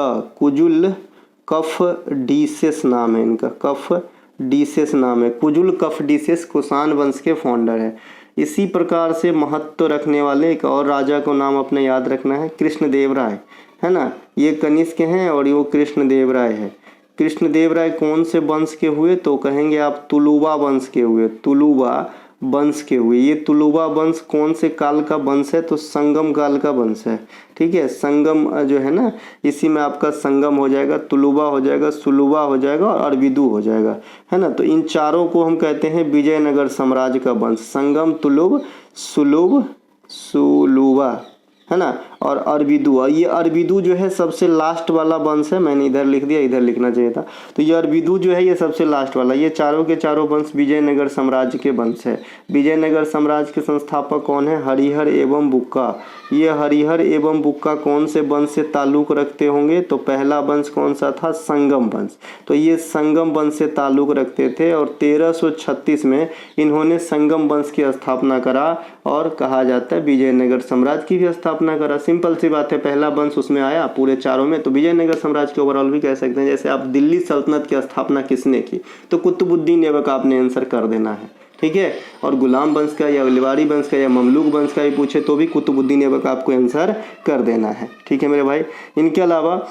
कफडीसेस नाम है इनका, कफडीसेस नाम है, कुजुल कफडीसेस कुषाण वंश के फाउंडर है। इसी प्रकार से महत्व रखने वाले एक और राजा को नाम अपने याद रखना है, कृष्णदेव राय, है ना। ये कनिष्क हैं और वो कृष्णदेव राय है। कृष्णदेव राय कौन से वंश के हुए? तो कहेंगे आप तुलुवा वंश के हुए, तुलुवा वंश के हुए। ये तुलुवा वंश कौन से काल का वंश है? तो संगम काल का वंश है। ठीक है, संगम जो है ना, इसी में आपका संगम हो जाएगा, तुलुवा हो जाएगा, सुलुवा हो जाएगा और अरविदु हो जाएगा, है ना। तो इन चारों को हम कहते हैं विजयनगर साम्राज्य का वंश, संगम, तुलुव, सुलुव, सुलुवा, है ना, और अरविदु। और ये अरविदु जो है सबसे लास्ट वाला वंश है, मैंने इधर लिख दिया, इधर लिखना चाहिए था। तो ये अरविदु जो है ये सबसे लास्ट वाला, ये चारों के चारों वंश विजयनगर साम्राज्य के वंश है। विजयनगर साम्राज्य के संस्थापक कौन है? हरिहर एवं बुक्का। ये हरिहर एवं बुक्का कौन से वंश से ताल्लुक रखते होंगे? तो पहला वंश कौन सा था? संगम वंश। तो ये संगम वंश से ताल्लुक रखते थे और 1336 में इन्होंने संगम वंश की स्थापना करा और कहा जाता है विजयनगर साम्राज्य की भी स्थापना करा। सिंपल सी बात है, पहला वंश उसमें आया पूरे चारों में, तो विजयनगर साम्राज्य के ओवरऑल भी कह सकते हैं। जैसे आप दिल्ली सल्तनत की स्थापना किसने की? तो कुतुबुद्दीन ऐबक आपने आंसर कर देना है। ठीक है, और गुलाम वंश का या लिवाड़ी वंश का या ममलूक वंश का भी पूछे तो भी कुतुबुद्दीन ऐबक आपको आंसर कर देना है। ठीक है मेरे भाई, इनके अलावा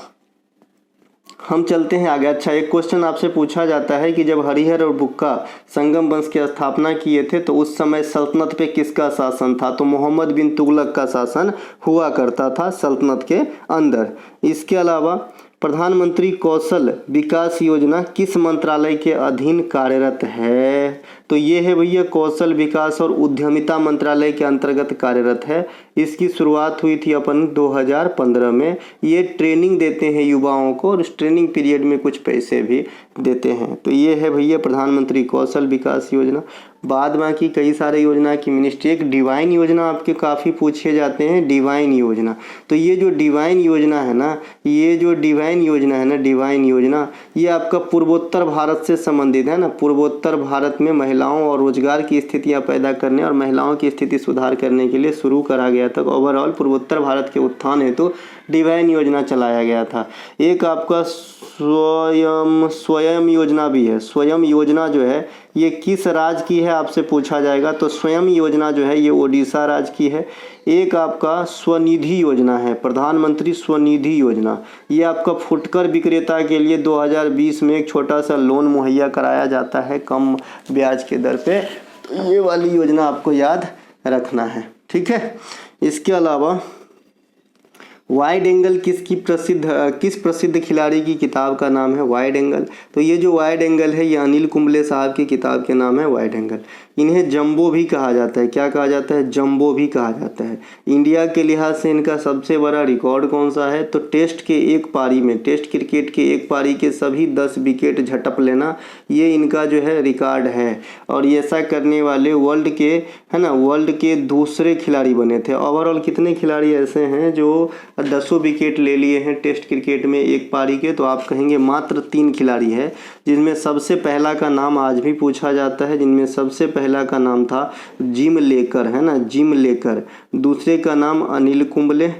हम चलते हैं आगे। अच्छा, एक क्वेश्चन आपसे पूछा जाता है कि जब हरिहर और बुक्का संगम वंश की स्थापना किए थे तो उस समय सल्तनत पे किसका शासन था? तो मोहम्मद बिन तुगलक का शासन हुआ करता था सल्तनत के अंदर। इसके अलावा प्रधानमंत्री कौशल विकास योजना किस मंत्रालय के अधीन कार्यरत है? तो ये है भैया कौशल विकास और उद्यमिता मंत्रालय के अंतर्गत कार्यरत है। इसकी शुरुआत हुई थी अपन 2015 में। ये ट्रेनिंग देते हैं युवाओं को और इस ट्रेनिंग पीरियड में कुछ पैसे भी देते हैं। तो ये है भैया प्रधानमंत्री कौशल विकास योजना। बाद बाकी कई सारे योजना की मिनिस्ट्री, एक डिवाइन योजना आपके काफ़ी पूछे जाते हैं, डिवाइन योजना। तो ये जो डिवाइन योजना है ना, ये जो डिवाइन योजना है ना, डिवाइन योजना, ये आपका पूर्वोत्तर भारत से संबंधित है ना। पूर्वोत्तर भारत में महिलाओं और रोजगार की स्थितियां पैदा करने और महिलाओं की स्थिति सुधार करने के लिए शुरू करा गया था। ओवरऑल पूर्वोत्तर भारत के उत्थान हेतु डिवाइन योजना चलाया गया था। एक आपका स्वयं योजना भी है। स्वयं योजना जो है ये किस राज्य की है आपसे पूछा जाएगा। तो स्वयं योजना जो है ये ओडिशा राज्य की है। एक आपका स्वनिधि योजना है, प्रधानमंत्री स्वनिधि योजना। ये आपका फुटकर विक्रेता के लिए 2020 में एक छोटा सा लोन मुहैया कराया जाता है कम ब्याज के दर पे। तो ये वाली योजना आपको याद रखना है। ठीक है, इसके अलावा वाइड एंगल किस प्रसिद्ध खिलाड़ी की किताब का नाम है? Wide angle. तो ये जो वाइड एंगल है ये अनिल कुंबले साहब की किताब के नाम है वाइड एंगल। इन्हें जंबो भी कहा जाता है। क्या कहा जाता है? जंबो भी कहा जाता है। इंडिया के लिहाज से इनका सबसे बड़ा रिकॉर्ड कौन सा है? तो टेस्ट के एक पारी में, टेस्ट क्रिकेट के एक पारी के सभी 10 विकेट झटप लेना, ये इनका जो है रिकॉर्ड है। और ये ऐसा करने वाले वर्ल्ड के, है ना, वर्ल्ड के दूसरे खिलाड़ी बने थे। ओवरऑल कितने खिलाड़ी ऐसे हैं जो 10 विकेट ले लिए हैं टेस्ट क्रिकेट में एक पारी के? तो आप कहेंगे मात्र 3 खिलाड़ी है, जिनमें सबसे पहला का नाम आज भी पूछा जाता है, जिनमें सबसे पहला का नाम था जिम लेकर, है ना, जिम लेकर। दूसरे का नाम अनिल कुंबले,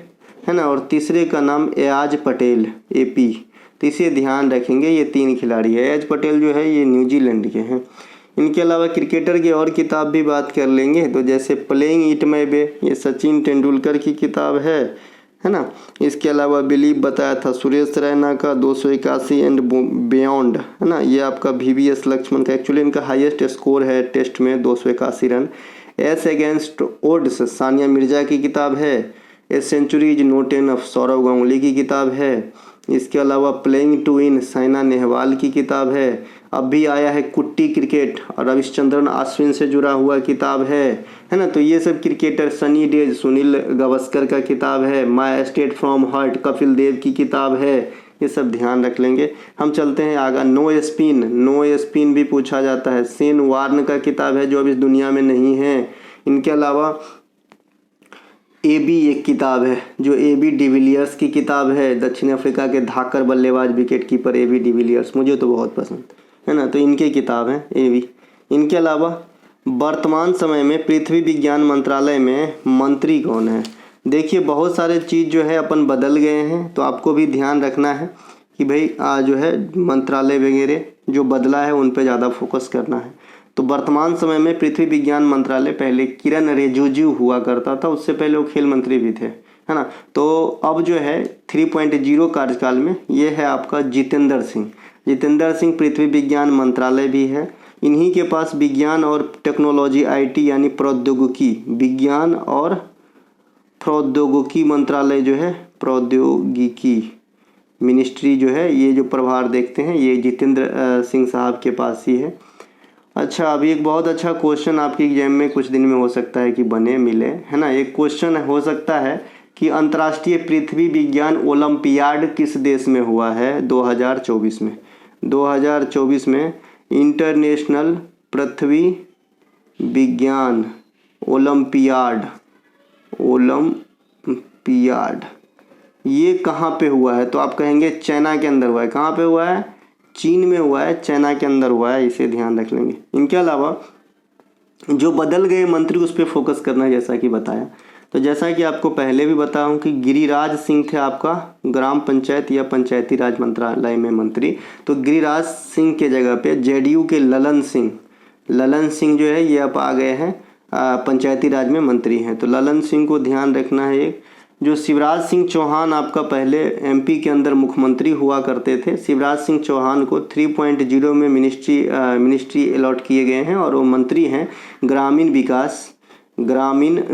है ना, और तीसरे का नाम एयाज पटेल, AP। तो इसे ध्यान रखेंगे, ये 3 खिलाड़ी है। एयाज पटेल जो है ये न्यूजीलैंड के हैं। इनके अलावा क्रिकेटर की और किताब भी बात कर लेंगे। तो जैसे प्लेइंग इट माय वे, ये सचिन तेंदुलकर की किताब है ना। इसके अलावा बिलीव बताया था सुरेश रैना का 281 एंड बियॉन्ड, है ना, ये आपका VVS लक्ष्मण का। एक्चुअली इनका हाईएस्ट स्कोर है टेस्ट में 281 run. Aces against odds Sania Mirza की किताब है। A century is not enough Sourav Ganguly की किताब है। इसके अलावा playing to win Saina Nehwal की किताब है। अब भी आया है कुट्टी क्रिकेट और रविचंद्रन अश्विन से जुड़ा हुआ किताब है ना। तो ये सब cricketer, Sunny Days Sunil Gavaskar का किताब है। My state from heart Kapil Dev की किताब है। ये सब ध्यान रख लेंगे। हम चलते हैं आगे। नो स्पिन भी पूछा जाता है। शेन वार्न का किताब है जो अब इस दुनिया में नहीं है। इनके अलावा AB एक किताब है जो AB डिविलियर्स की किताब है। दक्षिण अफ्रीका के धाकर बल्लेबाज विकेट कीपर AB डिविलियर्स, मुझे तो बहुत पसंद है ना। तो इनकी किताब है AB। इनके अलावा वर्तमान समय में पृथ्वी विज्ञान मंत्रालय में मंत्री कौन है? देखिए बहुत सारे चीज़ जो है अपन बदल गए हैं, तो आपको भी ध्यान रखना है कि भाई जो है मंत्रालय वगैरह जो बदला है उन पे ज़्यादा फोकस करना है। तो वर्तमान समय में पृथ्वी विज्ञान मंत्रालय पहले किरण रिजिजू हुआ करता था, उससे पहले वो खेल मंत्री भी थे, है ना। तो अब जो है 3.0 कार्यकाल में ये है आपका जितेंद्र सिंह पृथ्वी विज्ञान मंत्रालय भी है। इन्हीं के पास विज्ञान और टेक्नोलॉजी आईटी यानी प्रौद्योगिकी, विज्ञान और प्रौद्योगिकी मंत्रालय जो है, प्रौद्योगिकी मिनिस्ट्री जो है, ये जो प्रभार देखते हैं ये जितेंद्र सिंह साहब के पास ही है। अच्छा, अभी एक बहुत अच्छा क्वेश्चन आपके एग्जाम में कुछ दिन में हो सकता है कि बने मिले, है ना। एक क्वेश्चन हो सकता है कि अंतर्राष्ट्रीय पृथ्वी विज्ञान ओलंपियाड किस देश में हुआ है 2024 में। 2024 में इंटरनेशनल पृथ्वी विज्ञान ओलंपियाड ये कहाँ पे हुआ है, तो आप कहेंगे चाइना के अंदर हुआ है। कहाँ पे हुआ है? चीन में हुआ है, चाइना के अंदर हुआ है, इसे ध्यान रख लेंगे। इनके अलावा जो बदल गए मंत्री उस पर फोकस करना है, जैसा कि बताया। तो जैसा कि आपको पहले भी बताया हूँ कि गिरिराज सिंह थे आपका ग्राम पंचायत या पंचायती राज मंत्रालय में मंत्री। तो गिरिराज सिंह के जगह पे जेडीयू के ललन सिंह जो है ये अब आ गए हैं पंचायती राज में मंत्री हैं। तो ललन सिंह को ध्यान रखना है। एक जो शिवराज सिंह चौहान आपका पहले एमपी के अंदर मुख्यमंत्री हुआ करते थे, शिवराज सिंह चौहान को 3.0 में मिनिस्ट्री अलॉट किए गए हैं और वो मंत्री हैं ग्रामीण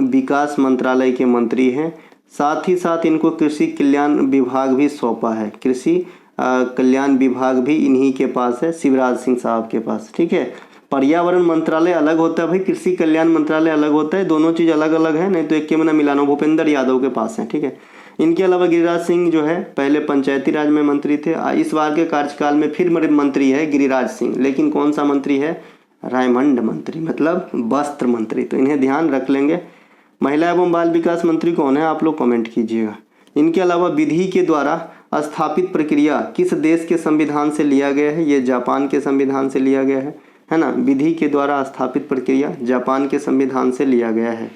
विकास मंत्रालय के मंत्री हैं। साथ ही साथ इनको कृषि कल्याण विभाग भी सौंपा है। कृषि कल्याण विभाग भी इन्हीं के पास है, शिवराज सिंह साहब के पास। ठीक है, पर्यावरण मंत्रालय अलग होता है भाई, कृषि कल्याण मंत्रालय अलग होता है, दोनों चीज़ अलग अलग है, नहीं तो एक के मना मिलानो। भूपेंद्र यादव के पास है। ठीक है, इनके अलावा गिरिराज सिंह जो है पहले पंचायती राज में मंत्री थे। इस बार के कार्यकाल में फिर मंत्री है गिरिराज सिंह, लेकिन कौन सा मंत्री है? रायमंड मंत्री, मतलब वस्त्र मंत्री। तो इन्हें ध्यान रख लेंगे। महिला एवं बाल विकास मंत्री कौन है, आप लोग कमेंट कीजिएगा। इनके अलावा विधि के द्वारा स्थापित प्रक्रिया किस देश के संविधान से लिया गया है? ये जापान के संविधान से लिया गया है ना। विधि के द्वारा स्थापित प्रक्रिया जापान के संविधान से लिया गया है।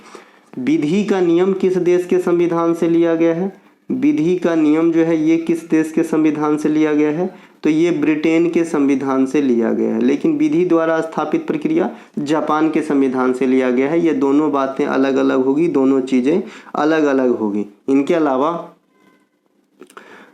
विधि का नियम किस देश के संविधान से लिया गया है? विधि का नियम जो है ये किस देश के संविधान से लिया गया है? तो ये ब्रिटेन के संविधान से लिया गया है। लेकिन विधि द्वारा स्थापित प्रक्रिया जापान के संविधान से लिया गया है। ये दोनों बातें अलग अलग होगी, दोनों चीज़ें अलग अलग होगी। इनके अलावा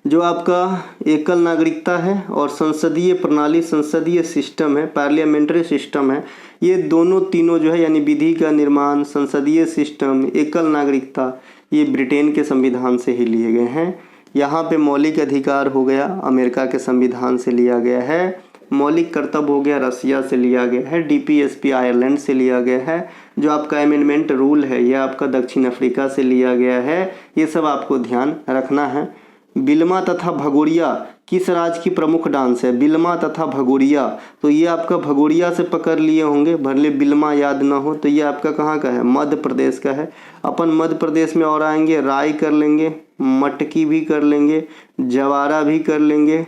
जो आपका एकल नागरिकता है और संसदीय प्रणाली, संसदीय सिस्टम है, पार्लियामेंट्री सिस्टम है, ये दोनों तीनों जो है यानी विधि का निर्माण, संसदीय सिस्टम, एकल नागरिकता, ये ब्रिटेन के संविधान से ही लिए गए हैं। यहाँ पे मौलिक अधिकार हो गया, अमेरिका के संविधान से लिया गया है। मौलिक कर्तव्य हो गया, रसिया से लिया गया है। डीपीएसपी आयरलैंड से लिया गया है। जो आपका अमेंडमेंट रूल है ये आपका दक्षिण अफ्रीका से लिया गया है। ये सब आपको ध्यान रखना है। बिल्मा तथा भगोरिया किस राज्य की प्रमुख डांस है? बिल्मा तथा भगोरिया, तो ये आपका भगोरिया से पकड़ लिए होंगे, भले बिल्मा याद ना हो। तो ये आपका कहाँ का है? मध्य प्रदेश का है। अपन मध्य प्रदेश में और आएंगे, राय कर लेंगे, मटकी भी कर लेंगे, जवारा भी कर लेंगे,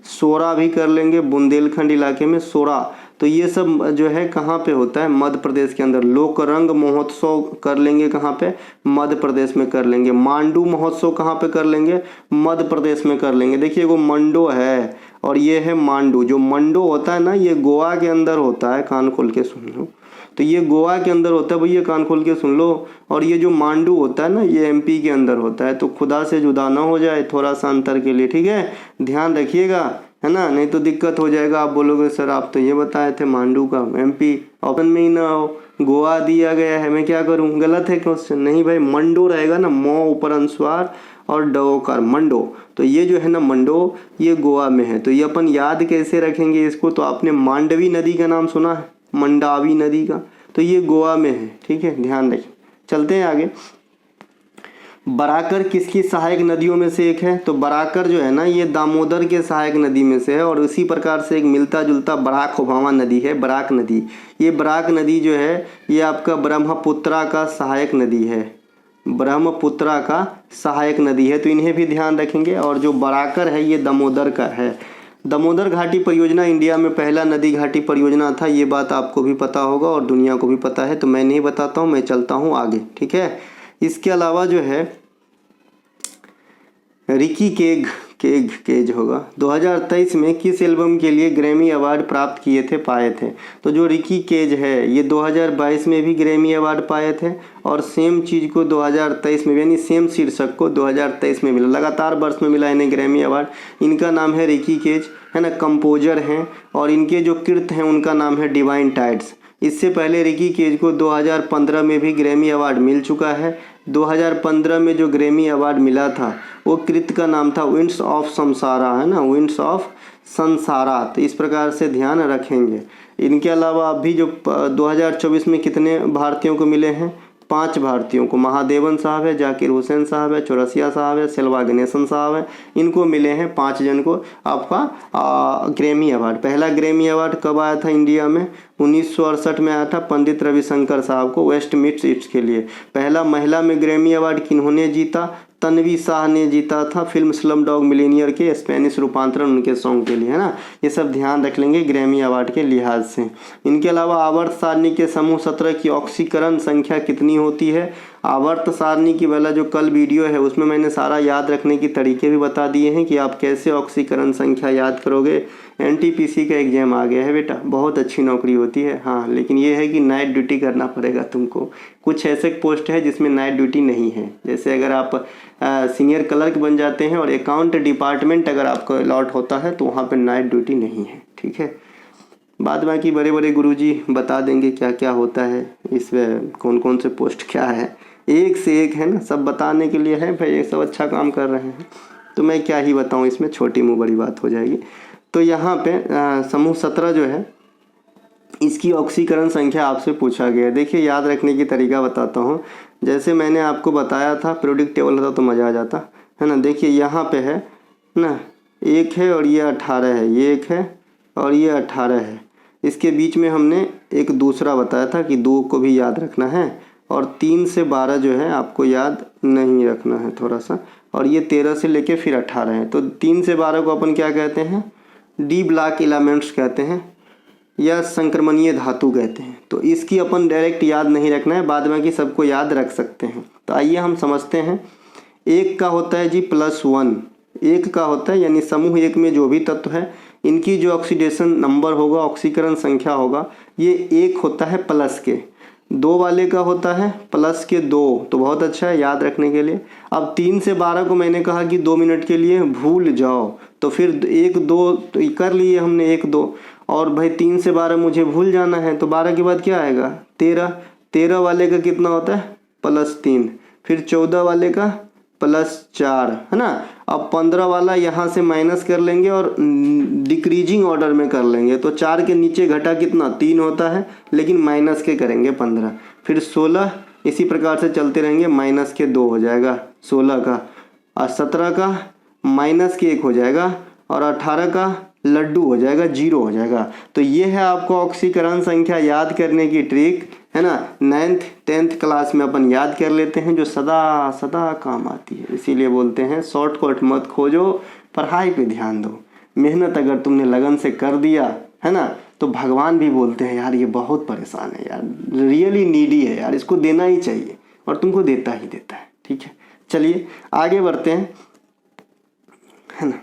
सोरा भी कर लेंगे, बुंदेलखंड इलाके में सोरा। तो ये सब जो है कहाँ पे होता है? मध्य प्रदेश के अंदर। लोकरंग महोत्सव कर लेंगे, कहाँ पे? मध्य प्रदेश में कर लेंगे। मांडू महोत्सव कहाँ पे कर लेंगे? मध्य प्रदेश में कर लेंगे। देखिए वो मंडो है और ये है मांडू। जो मंडो होता है ना ये गोवा के अंदर होता है, कान खोल के सुन लो। तो ये गोवा के अंदर होता है भैया, कान खोल के सुन लो। और ये जो मांडू होता है ना ये एमपी के अंदर होता है। तो खुदा से जुदा ना हो जाए थोड़ा सा अंतर के लिए, ठीक है, ध्यान रखिएगा, है ना, नहीं तो दिक्कत हो जाएगा। आप बोलोगे सर आप तो ये बताए थे मांडू का एमपी ऑप्शन में ही ना हो, गोवा दिया गया है, मैं क्या करूं? गलत है क्वेश्चन। नहीं भाई, मंडो रहेगा ना, मो ऊपर अनुस्वार और डोकार, मंडो। तो ये जो है ना मंडो, ये गोवा में है। तो ये अपन याद कैसे रखेंगे इसको? तो आपने मांडवी नदी का नाम सुना है, मंडावी नदी का, तो ये गोवा में है। ठीक है, ध्यान रखें। चलते हैं आगे। बराकर किसकी सहायक नदियों में से एक है? तो बराकर जो है ना ये दामोदर के सहायक नदी में से है। और उसी प्रकार से एक मिलता जुलता बराक ओबामा नदी है, बराक नदी। ये बराक नदी जो है ये आपका ब्रह्मपुत्रा का सहायक नदी है, ब्रह्मपुत्रा का सहायक नदी है। तो इन्हें भी ध्यान रखेंगे। और जो बराकर है ये दामोदर का है। दामोदर घाटी परियोजना इंडिया में पहला नदी घाटी परियोजना था, ये बात आपको भी पता होगा और दुनिया को भी पता है। तो मैं नहीं बताता हूँ, मैं चलता हूँ आगे, ठीक है। इसके अलावा जो है रिकी केज होगा। 2023 में किस एल्बम के लिए ग्रैमी अवार्ड प्राप्त पाए थे? तो जो रिकी केज है ये 2022 में भी ग्रैमी अवार्ड पाए थे और सेम चीज़ को 2023 में यानी सेम शीर्षक को 2023 में मिला, लगातार वर्ष में मिला इन्हें ग्रैमी अवार्ड। इनका नाम है रिकी केज, है ना, कंपोजर हैं और इनके जो कृत हैं उनका नाम है डिवाइन टाइड्स। इससे पहले रिकी केज को 2015 में भी ग्रैमी अवार्ड मिल चुका है। 2015 में जो ग्रैमी अवार्ड मिला था वो कृत का नाम था विंड्स ऑफ संसारा, है ना, विंड्स ऑफ संसारा। तो इस प्रकार से ध्यान रखेंगे। इनके अलावा अभी जो 2024 में कितने भारतीयों को मिले हैं? 5 भारतीयों को। महादेवन साहब है, जाकिर हुसैन साहब है, चौरसिया साहब है, सेल्वा गणेशन साहब है, इनको मिले हैं 5 जन को आपका ग्रैमी अवार्ड। पहला ग्रैमी अवार्ड कब आया था इंडिया में? 1968 में आया था पंडित रविशंकर साहब को वेस्ट मिड्स के लिए। पहला महिला में ग्रैमी अवार्ड किन्होंने जीता? तन्वी शाह ने जीता था फिल्म स्लम डॉग मिलीनियर के स्पेनिश रूपांतरण उनके सॉन्ग के लिए, है ना। ये सब ध्यान रख लेंगे ग्रैमी अवार्ड के लिहाज से। इनके अलावा आवर्त सारणी के समूह 17 की ऑक्सीकरण संख्या कितनी होती है? आवर्त सारणी की वाला जो कल वीडियो है उसमें मैंने सारा याद रखने की तरीके भी बता दिए हैं कि आप कैसे ऑक्सीकरण संख्या याद करोगे। एनटीपीसी का एग्जाम आ गया है बेटा, बहुत अच्छी नौकरी होती है, हाँ, लेकिन ये है कि नाइट ड्यूटी करना पड़ेगा तुमको। कुछ ऐसे पोस्ट है जिसमें नाइट ड्यूटी नहीं है, जैसे अगर आप सीनियर क्लर्क बन जाते हैं और अकाउंट डिपार्टमेंट अगर आपको अलॉट होता है तो वहाँ पर नाइट ड्यूटी नहीं है, ठीक है। बाद बाकी बड़े बड़े गुरुजी बता देंगे क्या क्या होता है, इसमें कौन कौन से पोस्ट क्या है, एक से एक है ना, सब बताने के लिए है भाई, ये सब अच्छा काम कर रहे हैं तो मैं क्या ही बताऊँ, इसमें छोटी मुँह बड़ी बात हो जाएगी। तो यहाँ पे समूह 17 जो है इसकी ऑक्सीकरण संख्या आपसे पूछा गया है। देखिए याद रखने की तरीका बताता हूँ, जैसे मैंने आपको बताया था पीरियोडिक टेबल होता तो मज़ा आ जाता, है ना। देखिए यहाँ पे है ना, 1 है और ये 18 है, ये 1 है और ये 18 है। इसके बीच में हमने एक दूसरा बताया था कि 2 को भी याद रखना है और 3 से 12 जो है आपको याद नहीं रखना है थोड़ा सा, और ये 13 से लेके फिर 18 है। तो 3 से 12 को अपन क्या कहते हैं? डी ब्लॉक एलिमेंट्स कहते हैं या संक्रमणीय धातु कहते हैं। तो इसकी अपन डायरेक्ट याद नहीं रखना है, बाद में कि सबको याद रख सकते हैं। तो आइए हम समझते हैं। 1 का होता है जी +1, 1 का होता है यानी समूह 1 में जो भी तत्व है इनकी जो ऑक्सीडेशन नंबर होगा, ऑक्सीकरण संख्या होगा, ये 1 होता है प्लस के। 2 वाले का होता है +2, तो बहुत अच्छा है याद रखने के लिए। अब 3 से 12 को मैंने कहा कि 2 मिनट के लिए भूल जाओ, तो फिर 1 2 तो कर लिए हमने 1 2, और भाई 3 से 12 मुझे भूल जाना है तो 12 के बाद क्या आएगा? 13। 13 वाले का कितना होता है? +3। फिर 14 वाले का +4, है ना। अब 15 वाला यहाँ से माइनस कर लेंगे और डिक्रीजिंग ऑर्डर में कर लेंगे, तो 4 के नीचे घटा कितना? 3 होता है, लेकिन माइनस के करेंगे 15। फिर 16, इसी प्रकार से चलते रहेंगे, -2 हो जाएगा 16 का, और 17 का -1 हो जाएगा, और 18 का लड्डू हो जाएगा, 0 हो जाएगा। तो ये है आपको ऑक्सीकरण संख्या याद करने की ट्रिक, है ना। 9th 10th क्लास में अपन याद कर लेते हैं, जो सदा सदा काम आती है। इसीलिए बोलते हैं शॉर्टकट मत खोजो, पढ़ाई पे ध्यान दो। मेहनत अगर तुमने लगन से कर दिया, है ना, तो भगवान भी बोलते हैं यार ये बहुत परेशान है यार, रियली नीडी है यार, इसको देना ही चाहिए, और तुमको देता ही देता है, ठीक है। चलिए आगे बढ़ते हैं, है ना।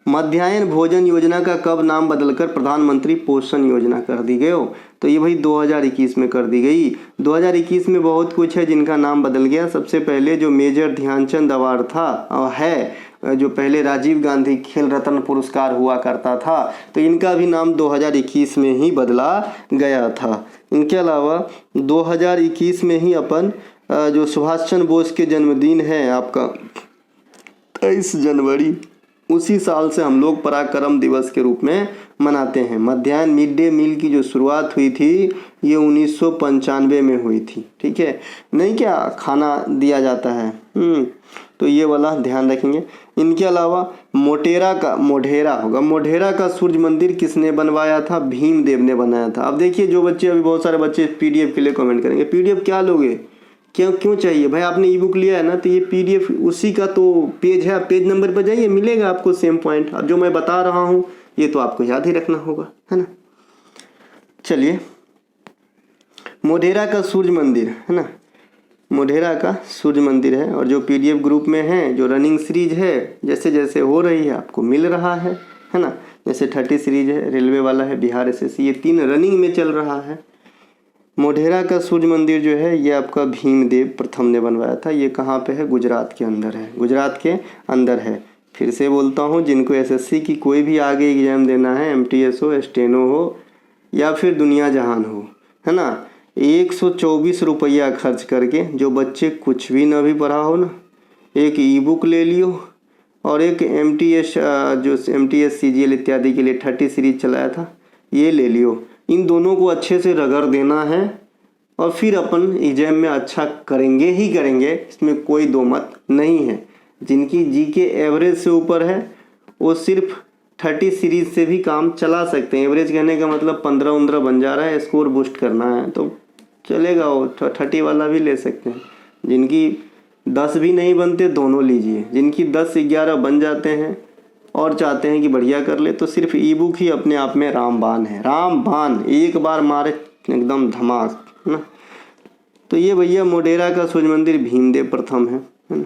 मध्याह्न भोजन योजना का कब नाम बदलकर प्रधानमंत्री पोषण योजना कर दी गई हो? तो ये भाई 2021 में कर दी गई। 2021 में बहुत कुछ है जिनका नाम बदल गया। सबसे पहले जो मेजर ध्यानचंद अवार्ड था है, जो पहले राजीव गांधी खेल रत्न पुरस्कार हुआ करता था, तो इनका भी नाम 2021 में ही बदला गया था। इनके अलावा 2021 में ही अपन जो सुभाष चंद्र बोस के जन्मदिन है आपका 23 जनवरी, उसी साल से हम लोग पराक्रम दिवस के रूप में मनाते हैं। मध्याह्न मिड डे मील की जो शुरुआत हुई थी ये 1995 में हुई थी, ठीक है। नहीं क्या खाना दिया जाता है, तो ये वाला ध्यान रखेंगे। इनके अलावा मोढेरा का सूर्य मंदिर किसने बनवाया था? भीमदेव ने बनाया था। अब देखिए जो बच्चे, अभी बहुत सारे बच्चे पीडीएफ के लिए कमेंट करेंगे, पीडीएफ क्या लोगे, क्यों चाहिए भाई? आपने ई बुक लिया है ना, तो ये पीडीएफ उसी का तो पेज है, पेज नंबर पर जाइए, मिलेगा आपको सेम पॉइंट। अब जो मैं बता रहा हूँ ये तो आपको याद ही रखना होगा, है ना। चलिए मोढेरा का सूर्य मंदिर, है ना, मोढेरा का सूर्य मंदिर है। और जो PDF ग्रुप में है, जो रनिंग सीरीज है, जैसे जैसे हो रही है आपको मिल रहा है ना। जैसे 30 सीरीज है, रेलवे वाला है, बिहार SSC, ये 3 रनिंग में चल रहा है। मोढेरा का सूर्य मंदिर जो है ये आपका भीमदेव प्रथम ने बनवाया था। ये कहाँ पे है? गुजरात के अंदर है, गुजरात के अंदर है। फिर से बोलता हूँ, जिनको SSC की कोई भी आगे एग्जाम देना है, MTS हो, स्टेनो हो या फिर दुनिया जहान हो, है ना, 124 रुपया खर्च करके, जो बच्चे कुछ भी ना भी पढ़ा हो ना, एक ई-बुक ले लियो और एक MTS जो MTS CGL इत्यादि के लिए 30 सीरीज चलाया था, ये ले लियो। इन दोनों को अच्छे से रगड़ देना है और फिर अपन एग्जाम में अच्छा करेंगे ही करेंगे, इसमें कोई दो मत नहीं है। जिनकी GK एवरेज से ऊपर है वो सिर्फ 30 सीरीज से भी काम चला सकते हैं। एवरेज कहने का मतलब 15-15 बन जा रहा है, स्कोर बूस्ट करना है तो चलेगा, वो 30 वाला भी ले सकते हैं। जिनकी 10 भी नहीं बनते दोनों लीजिए। जिनकी 10-11 बन जाते हैं और चाहते हैं कि बढ़िया कर ले, तो सिर्फ ई-बुक ही अपने आप में रामबाण है। रामबाण एक बार मारे एकदम धमाक, है ना। तो ये भैया मोढेरा का सूर्य मंदिर भीमदेव प्रथम है ना।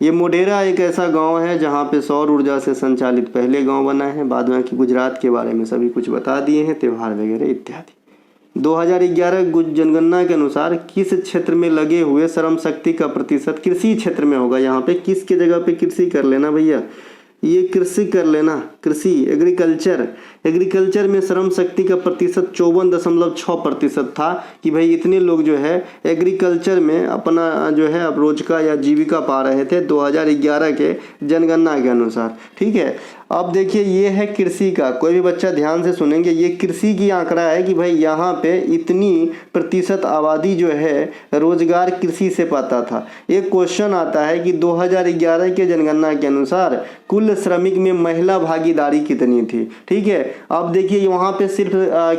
ये मोढेरा एक ऐसा गांव है जहां पे सौर ऊर्जा से संचालित पहले गांव बना है। बाद में कि गुजरात के बारे में सभी कुछ बता दिए हैं, त्यौहार वगैरह इत्यादि। 2011 जनगणना के अनुसार किस क्षेत्र में लगे हुए श्रम शक्ति का प्रतिशत, कृषि क्षेत्र में होगा। यहाँ पे किस के जगह पे कृषि कर लेना भैया, ये कृषि कर लेना, कृषि एग्रीकल्चर में श्रम शक्ति का प्रतिशत 54.6% था कि भाई इतने लोग जो है एग्रीकल्चर में अपना जो है अब रोजगार या जीविका पा रहे थे 2011 के जनगणना के अनुसार। ठीक है, अब देखिए ये है कृषि का, कोई भी बच्चा ध्यान से सुनेंगे, ये कृषि की आंकड़ा है कि भाई यहाँ पे इतनी प्रतिशत आबादी जो है रोजगार कृषि से पाता था। एक क्वेश्चन आता है कि 2011 के जनगणना के अनुसार कुल श्रमिक में महिला भागीदारी कितनी थी। ठीक है, अब देखिए वहाँ पे सिर्फ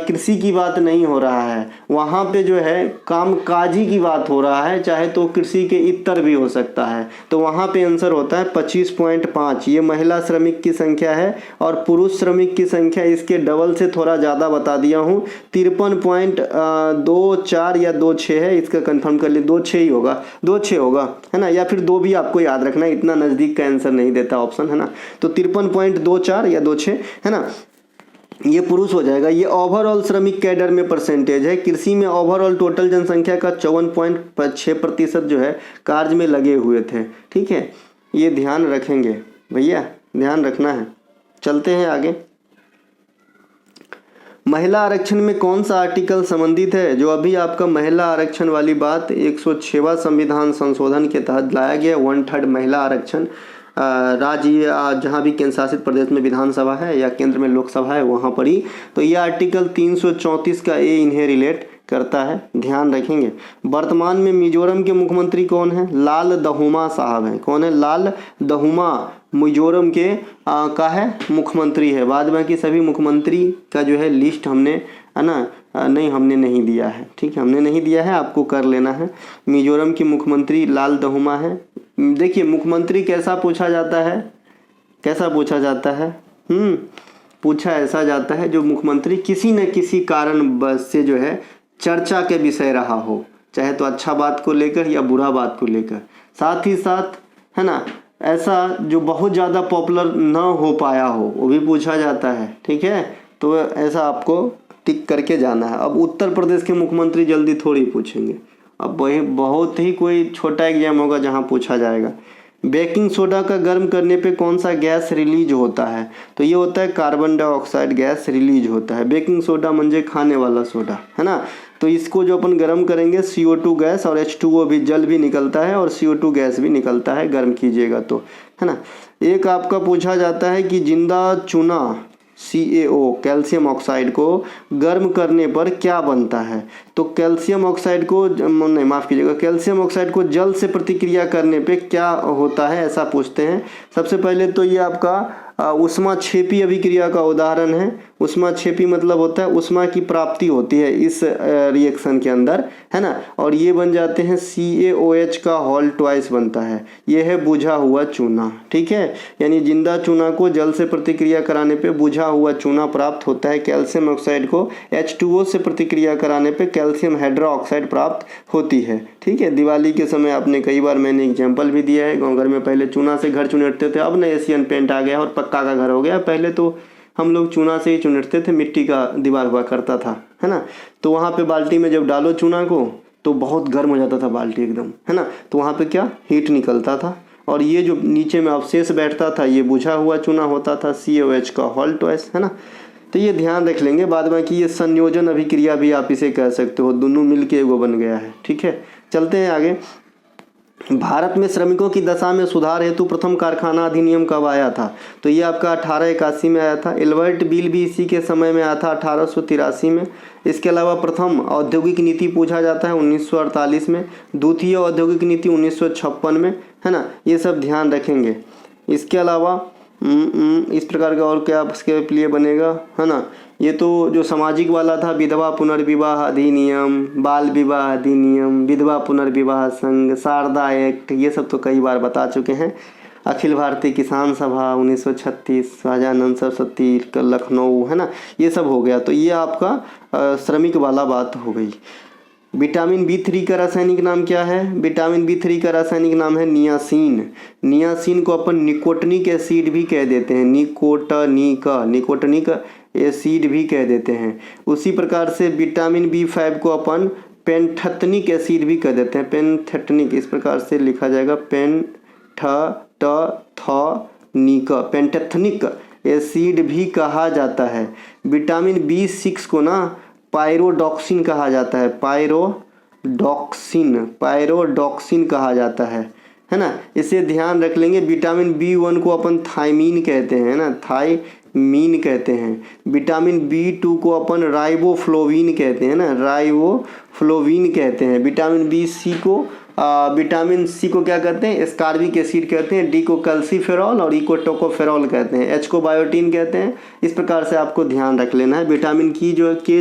कृषि की बात नहीं हो रहा है, वहाँ पे जो है कामकाजी की बात हो रहा है, चाहे तो कृषि के इतर भी हो सकता है। तो वहाँ पे आंसर होता है 25.5। ये महिला श्रमिक की संख्या है और पुरुष श्रमिक की संख्या इसके डबल से थोड़ा ज़्यादा बता दिया हूँ, 53.24 या 26 है। इसका कंफर्म कर ले, 26 ही होगा, 26 होगा, है ना, या फिर 2 भी आपको याद रखना, इतना नज़दीक का आंसर नहीं देता ऑप्शन, है ना। तो 53.24 या 26, है ना, ये पुरुष हो जाएगा। ये ओवरऑल श्रमिक कैडर में परसेंटेज है। कृषि में ओवरऑल टोटल जनसंख्या का 54.6% जो है कार्य में लगे हुए थे। ठीक है, ये ध्यान रखेंगे भैया, ध्यान रखना है। चलते हैं आगे। महिला आरक्षण में कौन सा आर्टिकल संबंधित है? जो अभी आपका महिला आरक्षण वाली बात 106वां संविधान संशोधन के तहत लाया गया 1/3 महिला आरक्षण। राज्य जहाँ भी केंद्र शासित प्रदेश में विधानसभा है या केंद्र में लोकसभा है वहाँ पर ही, तो ये आर्टिकल 334 का ए इन्हें रिलेट करता है, ध्यान रखेंगे। वर्तमान में मिजोरम के मुख्यमंत्री कौन है? लाल दहुमा साहब हैं। कौन है? लाल दहुमा मिजोरम के का है मुख्यमंत्री है। बाद बाकी सभी मुख्यमंत्री का जो है लिस्ट हमने, है ना, नहीं हमने नहीं दिया है। ठीक है, हमने नहीं दिया है, आपको कर लेना है। मिजोरम के मुख्यमंत्री लाल दहुमा है। देखिए मुख्यमंत्री कैसा पूछा जाता है, कैसा पूछा जाता है, पूछा ऐसा जाता है जो मुख्यमंत्री किसी न किसी कारण से जो है चर्चा के विषय रहा हो, चाहे तो अच्छा बात को लेकर या बुरा बात को लेकर। साथ ही साथ, है ना, ऐसा जो बहुत ज़्यादा पॉपुलर न हो पाया हो वो भी पूछा जाता है। ठीक है, तो ऐसा आपको टिक करके जाना है। अब उत्तर प्रदेश के मुख्यमंत्री जल्दी थोड़ी पूछेंगे, अब वही बहुत ही कोई छोटा एग्जाम होगा जहाँ पूछा जाएगा। बेकिंग सोडा का गर्म करने पे कौन सा गैस रिलीज होता है? तो ये होता है कार्बन डाइऑक्साइड गैस रिलीज होता है। बेकिंग सोडा म्हणजे खाने वाला सोडा, है ना। तो इसको जो अपन गर्म करेंगे CO2 गैस और H2O भी, जल भी निकलता है और CO2 गैस भी निकलता है गर्म कीजिएगा तो, है ना। एक आपका पूछा जाता है कि जिंदा चूना CaO कैल्शियम ऑक्साइड को गर्म करने पर क्या बनता है? तो कैल्शियम ऑक्साइड को, नहीं माफ़ कीजिएगा, कैल्शियम ऑक्साइड को जल से प्रतिक्रिया करने पे क्या होता है, ऐसा पूछते हैं। सबसे पहले तो ये आपका ऊष्माक्षेपी अभिक्रिया का उदाहरण है। ऊष्माक्षेपी मतलब होता है ऊष्मा की प्राप्ति होती है इस रिएक्शन के अंदर, है ना। और ये बन जाते हैं CaOH का होल ट्वाइस बनता है। ये है बुझा हुआ चूना, ठीक है। यानी जिंदा चूना को जल से प्रतिक्रिया कराने पे बुझा हुआ चूना प्राप्त होता है। कैल्शियम ऑक्साइड को H2O से प्रतिक्रिया कराने पे कैल्शियम हाइड्रोक्साइड प्राप्त होती है, ठीक है। दिवाली के समय आपने कई बार मैंने एग्जाम्पल भी दिया है, गाँव घर में पहले चूना से घर चुनटते थे, अब ना एशियन पेंट आ गया और पक्का का घर हो गया। पहले तो हम लोग चूना से ही चुनटते थे, मिट्टी का दीवार हुआ करता था, है ना। तो वहाँ पे बाल्टी में जब डालो चूना को तो बहुत गर्म हो जाता था बाल्टी एकदम, है ना। तो वहाँ पे क्या हीट निकलता था और ये जो नीचे में अवशेष बैठता था ये बुझा हुआ चूना होता था, CaOH का होल ट्वाइस, है ना। तो ये ध्यान रख लेंगे बाद में कि ये संयोजन अभिक्रिया भी आप इसे कह सकते हो, दोनों मिलके वो बन गया है, ठीक है। चलते हैं आगे। भारत में श्रमिकों की दशा में सुधार हेतु प्रथम कारखाना अधिनियम कब आया था? तो ये आपका 1881 में आया था। एल्बर्ट बिल भी इसी के समय में आया था 1883 में। इसके अलावा प्रथम औद्योगिक नीति पूछा जाता है 1948 में, द्वितीय औद्योगिक नीति 1956 में, है ना। ये सब ध्यान रखेंगे। इसके अलावा इस प्रकार का और क्या इसके लिए बनेगा, है ना। ये तो जो सामाजिक वाला था, विधवा पुनर्विवाह अधिनियम, बाल विवाह अधिनियम, विधवा पुनर्विवाह संघ, शारदा एक्ट, ये सब तो कई बार बता चुके हैं। अखिल भारतीय किसान सभा 1936, शाहजहानंद सरस्वती लखनऊ, है ना। ये सब हो गया। तो ये आपका श्रमिक वाला बात हो गई। विटामिन B3 का रासायनिक नाम क्या है? विटामिन B3 का रासायनिक नाम है नियासिन। नियासिन को अपन निकोटनिक एसिड भी कह देते हैं, निकोटनिक एसिड भी कह देते हैं। उसी प्रकार से विटामिन B5 को अपन पेंथेथनिक एसिड भी कह देते हैं, पेंथेथनिक, इस प्रकार से लिखा जाएगा, पेंथेथनिक एसिड भी कहा जाता है। विटामिन B6 को ना पायरोडॉक्सिन कहा जाता है, पायरोडॉक्सिन कहा जाता है ना। इसे ध्यान रख लेंगे। विटामिन B1 को अपन थायमीन कहते हैं ना, थायमीन कहते हैं। विटामिन B2 को अपन राइबोफ्लोविन कहते हैं ना, राइबोफ्लोविन कहते हैं। विटामिन C को क्या कहते हैं? एस्कॉर्बिक एसिड कहते हैं। D को कैल्सीफेरॉल और E को टोकोफेरॉल कहते हैं। H को बायोटीन कहते हैं। इस प्रकार से आपको ध्यान रख लेना है। विटामिन के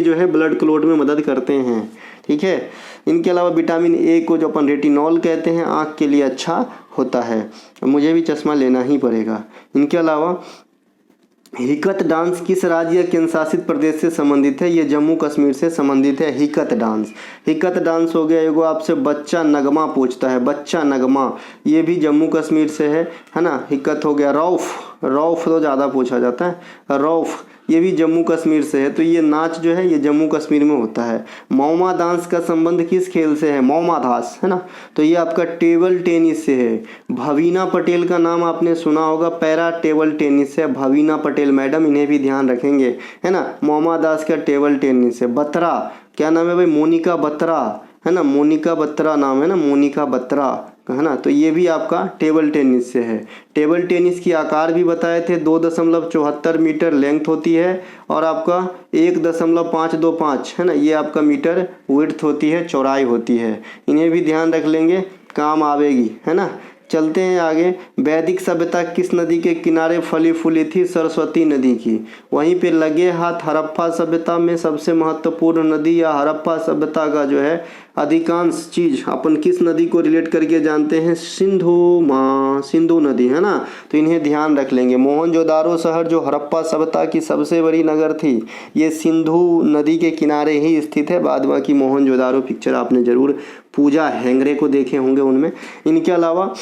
जो है ब्लड क्लोट में मदद करते हैं, ठीक है। इनके अलावा विटामिन A को जो अपन रेटिनॉल कहते हैं, आँख के लिए अच्छा होता है। मुझे भी चश्मा लेना ही पड़ेगा। इनके अलावा हिकत डांस किस राज्य या केंद्र शासित प्रदेश से संबंधित है? ये जम्मू कश्मीर से संबंधित है। हिकत डांस हो गया। एगो आपसे बच्चा नगमा पूछता है, बच्चा नगमा, ये भी जम्मू कश्मीर से है ना। हिकत हो गया। रौफ तो ज़्यादा पूछा जाता है, रौफ, ये भी जम्मू कश्मीर से है। तो ये नाच जो है ये जम्मू कश्मीर में होता है। मौमा डांस का संबंध किस खेल से है? मौमा दास, है ना। तो ये आपका टेबल टेनिस से है। भवीना पटेल का नाम आपने सुना होगा, पैरा टेबल टेनिस से भवीना पटेल मैडम, इन्हें भी ध्यान रखेंगे, है ना। मौमा दास का टेबल टेनिस से। बत्रा, क्या नाम है भाई? मोनिका बत्रा, है ना, मोनिका बत्रा नाम है ना, मोनिका बत्रा, है ना। तो ये भी आपका टेबल टेनिस से है। टेबल टेनिस की आकार भी बताए थे, 2.74 मीटर लेंथ होती है और आपका 1.525, है ना, ये आपका मीटर विड्थ होती है, चौड़ाई होती है। इन्हें भी ध्यान रख लेंगे, काम आवेगी, है ना। चलते हैं आगे। वैदिक सभ्यता किस नदी के किनारे फली फूली थी? सरस्वती नदी की। वहीं पे लगे हाथ हड़प्पा सभ्यता में सबसे महत्वपूर्ण नदी या हड़प्पा सभ्यता का जो है अधिकांश चीज अपन किस नदी को रिलेट करके जानते हैं? सिंधु नदी, है ना। तो इन्हें ध्यान रख लेंगे। मोहनजोदारो शहर जो हड़प्पा सभ्यता की सबसे बड़ी नगर थी, ये सिंधु नदी के किनारे ही स्थित है। बाद बाकी मोहनजोदारो पिक्चर आपने जरूर पूजा हेंगरे को देखे होंगे उनमें। इनके अलावा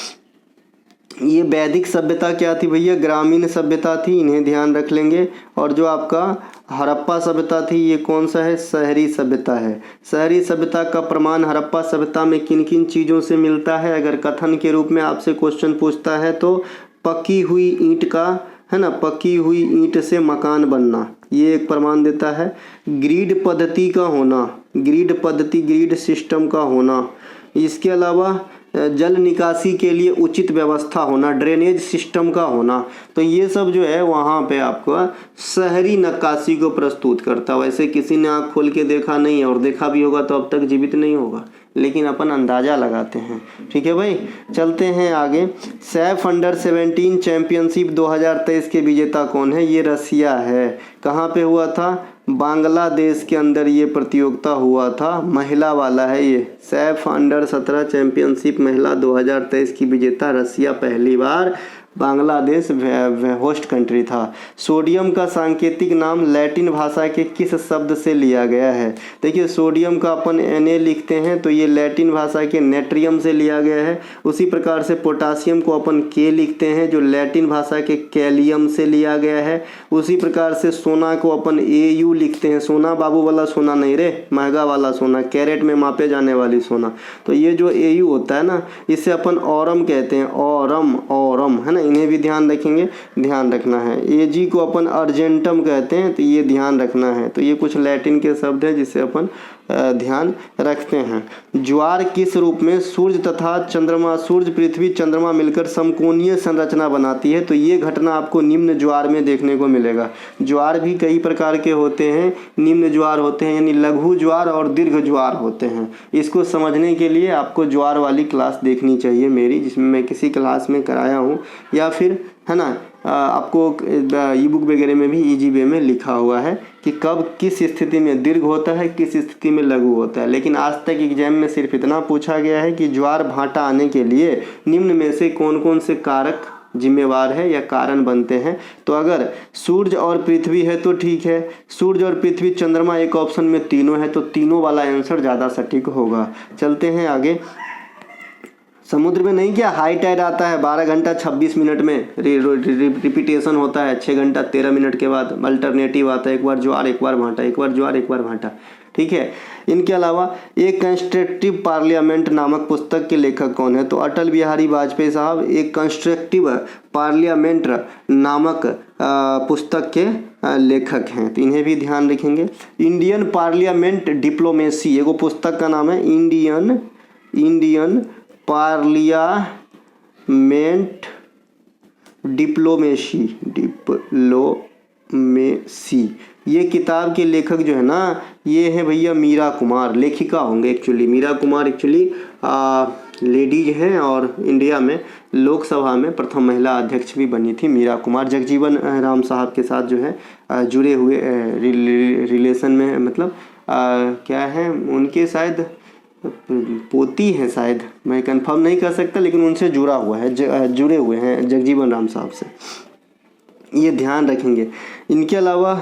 ये वैदिक सभ्यता क्या थी भैया? ग्रामीण सभ्यता थी, इन्हें ध्यान रख लेंगे। और जो आपका हड़प्पा सभ्यता थी ये कौन सा है? शहरी सभ्यता है। शहरी सभ्यता का प्रमाण हड़प्पा सभ्यता में किन किन चीज़ों से मिलता है? अगर कथन के रूप में आपसे क्वेश्चन पूछता है तो पकी हुई ईंट का, है ना, पकी हुई ईंट से मकान बनना, ये एक प्रमाण देता है। ग्रिड पद्धति का होना, ग्रिड सिस्टम का होना। इसके अलावा जल निकासी के लिए उचित व्यवस्था होना, ड्रेनेज सिस्टम का होना। तो ये सब जो है वहाँ पे आपको शहरी नक्काशी को प्रस्तुत करता है। वैसे किसी ने आँख खोल के देखा नहीं है, और देखा भी होगा तो अब तक जीवित नहीं होगा। लेकिन अपन अंदाज़ा लगाते हैं। ठीक है भाई, चलते हैं आगे। सैफ अंडर-17 चैंपियनशिप 2023 के विजेता कौन है? ये रसिया है। कहाँ पे हुआ था? बांग्लादेश के अंदर ये प्रतियोगिता हुआ था, महिला वाला है ये। सैफ अंडर-17 चैंपियनशिप महिला 2023 की विजेता रसिया पहली बार, बांग्लादेश होस्ट कंट्री था। सोडियम का सांकेतिक नाम लैटिन भाषा के किस शब्द से लिया गया है? देखिए, सोडियम का अपन Na लिखते हैं तो ये लैटिन भाषा के नेट्रियम से लिया गया है। उसी प्रकार से पोटासियम को अपन K लिखते हैं जो लैटिन भाषा के कैलियम से लिया गया है। उसी प्रकार से सोना को अपन Au लिखते हैं, सोना बाबू वाला सोना नहीं रे, महंगा वाला सोना, कैरेट में मापे जाने वाली सोना। तो ये जो Au होता है ना, इसे अपन ऑरम कहते हैं, ऑरम है ना, इन्हें भी ध्यान रखेंगे, ध्यान रखना है। Ag को अपन अर्जेंटम कहते हैं, तो ये ध्यान रखना है। तो ये कुछ लैटिन के शब्द हैं जिसे अपन ध्यान रखते हैं। ज्वार किस रूप में सूर्य तथा चंद्रमा, सूर्य पृथ्वी चंद्रमा मिलकर समकोणीय संरचना बनाती है? तो ये घटना आपको निम्न ज्वार में देखने को मिलेगा। ज्वार भी कई प्रकार के होते हैं, निम्न ज्वार होते हैं यानी लघु ज्वार और दीर्घ ज्वार होते हैं। इसको समझने के लिए आपको ज्वार वाली क्लास देखनी चाहिए मेरी, जिसमें मैं किसी क्लास में कराया हूँ, या फिर है ना आपको ई बुक वगैरह में भी इजी वे में लिखा हुआ है कि कब किस स्थिति में दीर्घ होता है, किस स्थिति में लघु होता है। लेकिन आज तक एग्जाम में सिर्फ इतना पूछा गया है कि ज्वार भाटा आने के लिए निम्न में से कौन कौन से कारक जिम्मेवार है या कारण बनते हैं। तो अगर सूर्य और पृथ्वी है तो ठीक है, सूर्य और पृथ्वी चंद्रमा एक ऑप्शन में तीनों है तो तीनों वाला आंसर ज़्यादा सटीक होगा। चलते हैं आगे। समुद्र में नहीं क्या हाई टाइड आता है 12 घंटा 26 मिनट में, रिपीटेशन होता है 6 घंटा 13 मिनट के बाद, अल्टरनेटिव आता है, एक बार ज्वार एक बार भाटा, एक बार ज्वार एक बार भाटा। ठीक है, इनके अलावा एक कंस्ट्रक्टिव पार्लियामेंट नामक पुस्तक के लेखक कौन है? तो अटल बिहारी वाजपेयी साहब एक कंस्ट्रक्टिव पार्लियामेंट नामक पुस्तक के लेखक हैं, तो इन्हें भी ध्यान रखेंगे। इंडियन पार्लियामेंट डिप्लोमेसी एगो पुस्तक का नाम है, इंडियन पार्लियामेंट डिप्लोमेसी। ये किताब के लेखक जो है ना, ये है भैया मीरा कुमार, लेखिका होंगे actually. Meera Kumar actually ladies हैं और इंडिया में लोकसभा में प्रथम महिला अध्यक्ष भी बनी थी मीरा कुमार। जगजीवन राम साहब के साथ जो है जुड़े हुए रिलेशन में, मतलब क्या है उनके शायद पोती है शायद, मैं कंफर्म नहीं कर सकता, लेकिन उनसे जुड़ा हुआ है, जुड़े हुए हैं जगजीवन राम साहब से, ये ध्यान रखेंगे। इनके अलावा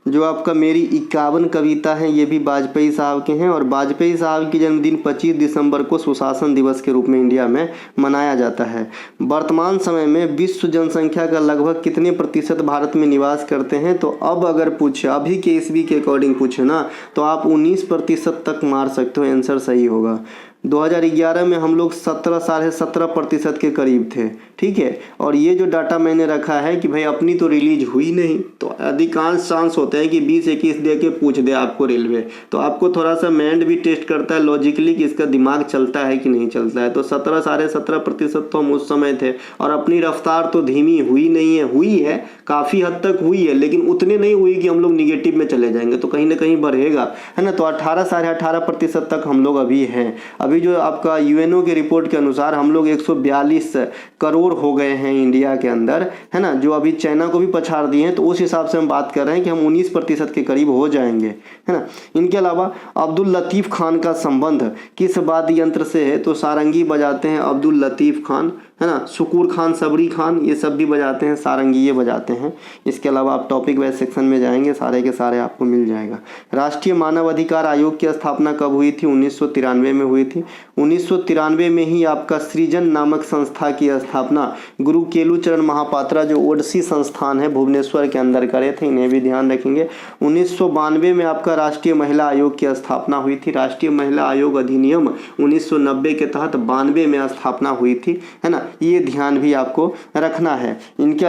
जो आपका मेरी 51 कविता है ये भी वाजपेयी साहब के हैं, और वाजपेयी साहब की जन्मदिन 25 दिसंबर को सुशासन दिवस के रूप में इंडिया में मनाया जाता है। वर्तमान समय में विश्व जनसंख्या का लगभग कितने प्रतिशत भारत में निवास करते हैं? तो अब अगर पूछे, अभी के ईस्वी के अकॉर्डिंग पूछे ना, तो आप 19% तक मार सकते हो, आंसर सही होगा। 2011 में हम लोग 17.5% के करीब थे। ठीक है, और ये जो डाटा मैंने रखा है कि भाई अपनी तो रिलीज हुई नहीं, तो अधिकांश चांस होता है कि 20-21 दे के पूछ दे आपको रेलवे, तो आपको थोड़ा सा माइंड भी टेस्ट करता है लॉजिकली कि इसका दिमाग चलता है कि नहीं चलता है। तो 17-17.5% तो हम उस समय थे, और अपनी रफ्तार तो धीमी हुई नहीं है, हुई है काफ़ी हद तक हुई है, लेकिन उतने नहीं हुई कि हम लोग निगेटिव में चले जाएंगे, तो कहीं ना कहीं बढ़ेगा, है ना। तो 18-18.5% तक हम लोग अभी हैं। अभी जो आपका यूएनओ के रिपोर्ट के अनुसार हम लोग 142 करोड़ हो गए हैं इंडिया के अंदर, है ना, जो अभी चाइना को भी पछाड़ दिए हैं। तो उस हिसाब से हम बात कर रहे हैं कि हम 19% के करीब हो जाएंगे, है ना। इनके अलावा अब्दुल लतीफ़ खान का संबंध किस वाद्य यंत्र से है? तो सारंगी बजाते हैं अब्दुल लतीफ़ खान, है ना। शुकुर खान, सबरी खान, ये सब भी बजाते हैं, सारंगी ये बजाते हैं। इसके अलावा आप टॉपिक वाइज सेक्शन में जाएंगे, सारे के सारे आपको मिल जाएगा। राष्ट्रीय मानव अधिकार आयोग की स्थापना कब हुई थी? 1993 में हुई थी। 1993 में ही आपका सृजन नामक संस्था की स्थापना गुरु केलुचरण महापात्रा जो ओडिसी संस्थान है भुवनेश्वर के अंदर करे थे, इन्हें भी ध्यान रखेंगे। 1992 में आपका राष्ट्रीय महिला आयोग की स्थापना हुई थी। राष्ट्रीय महिला आयोग अधिनियम 1990 के तहत 92 में स्थापना हुई थी, है ना, ये ध्यान भी आपको रखना है। इनके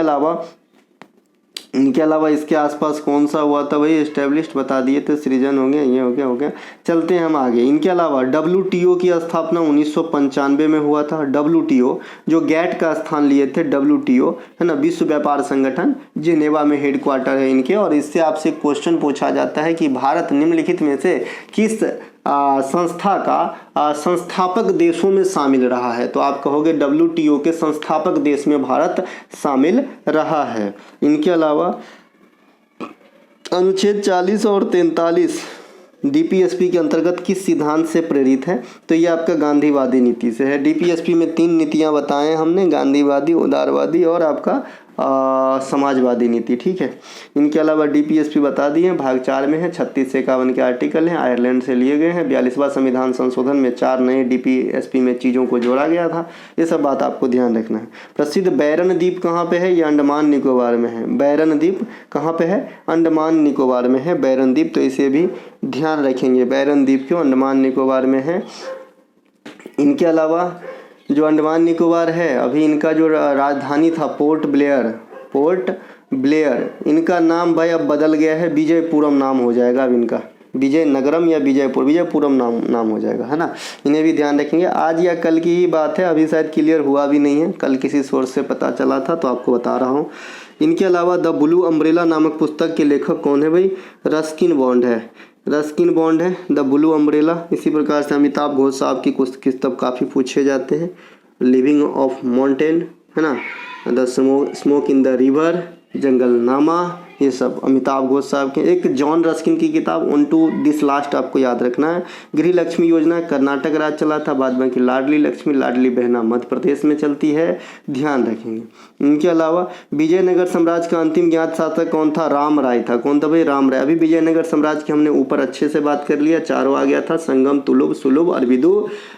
अलावा इसके आसपास कौन सा हुआ था भाई? एस्टेब्लिश्ड बता दिए थे, सृजन हो गया, ये हो गया। चलते हैं हम आगे। इनके अलावा WTO की स्थापना 1995 में हुआ था। WTO जो गैट का स्थान लिए थे, WTO है ना, विश्व व्यापार संगठन, जिनेवा में हेडक्वार्टर है इनके। और इससे आपसे क्वेश्चन पूछा जाता है कि भारत निम्नलिखित में से किस संस्था का संस्थापक देशों में शामिल रहा है। तो आप कहोगे WTO के संस्थापक देश में भारत शामिल रहा है। इनके अलावा अनुच्छेद 40 और 43 DPSP के अंतर्गत किस सिद्धांत से प्रेरित है? तो ये आपका गांधीवादी नीति से है। DPSP में 3 नीतियाँ बताएं हमने, गांधीवादी, उदारवादी और आपका समाजवादी नीति, ठीक है। इनके अलावा DPSP बता दिए, भाग 4 में है, 36 से 51 के आर्टिकल हैं, आयरलैंड से लिए गए हैं। 42वां संविधान संशोधन में 4 नए DPSP में चीज़ों को जोड़ा गया था। ये सब बात आपको ध्यान रखना है। प्रसिद्ध बैरन द्वीप कहाँ पे है? ये अंडमान निकोबार में है। बैरन द्वीप कहाँ पे है? अंडमान निकोबार में है बैरन द्वीप, तो इसे भी ध्यान रखेंगे। बैरन द्वीप क्यों अंडमान निकोबार में है। इनके अलावा जो अंडमान निकोबार है, अभी इनका जो राजधानी था पोर्ट ब्लेयर, इनका नाम भाई अब बदल गया है, विजयपुरम नाम हो जाएगा अब इनका, विजयनगरम या विजयपुरम नाम हो जाएगा, है ना। इन्हें भी ध्यान रखेंगे। आज या कल की ही बात है, अभी शायद क्लियर हुआ भी नहीं है, कल किसी सोर्स से पता चला था तो आपको बता रहा हूँ। इनके अलावा द ब्लू अम्ब्रेला नामक पुस्तक के लेखक कौन है भाई? रस्किन बॉन्ड है द ब्लू अम्ब्रेला। इसी प्रकार से अमिताभ घोष साहब की कुछ किताब काफ़ी पूछे जाते हैं। लिविंग ऑफ माउंटेन, है ना, the smoke in the river, Junglenama, ये सब अमिताभ घोष साहब के। एक जॉन रस्किन की किताब ऑन टू दिस लास्ट आपको याद रखना है। गृह लक्ष्मी योजना कर्नाटक राज्य चला था, बाद में की लाडली लक्ष्मी, लाडली बहना मध्य प्रदेश में चलती है, ध्यान रखेंगे। इनके अलावा विजयनगर साम्राज्य का अंतिम ज्ञात शासक कौन था? राम राय था। कौन था भाई? राम राय। अभी विजयनगर साम्राज्य की हमने ऊपर अच्छे से बात कर लिया, चारों आ गया था, संगम, तुलुभ, सुलभ और विदु,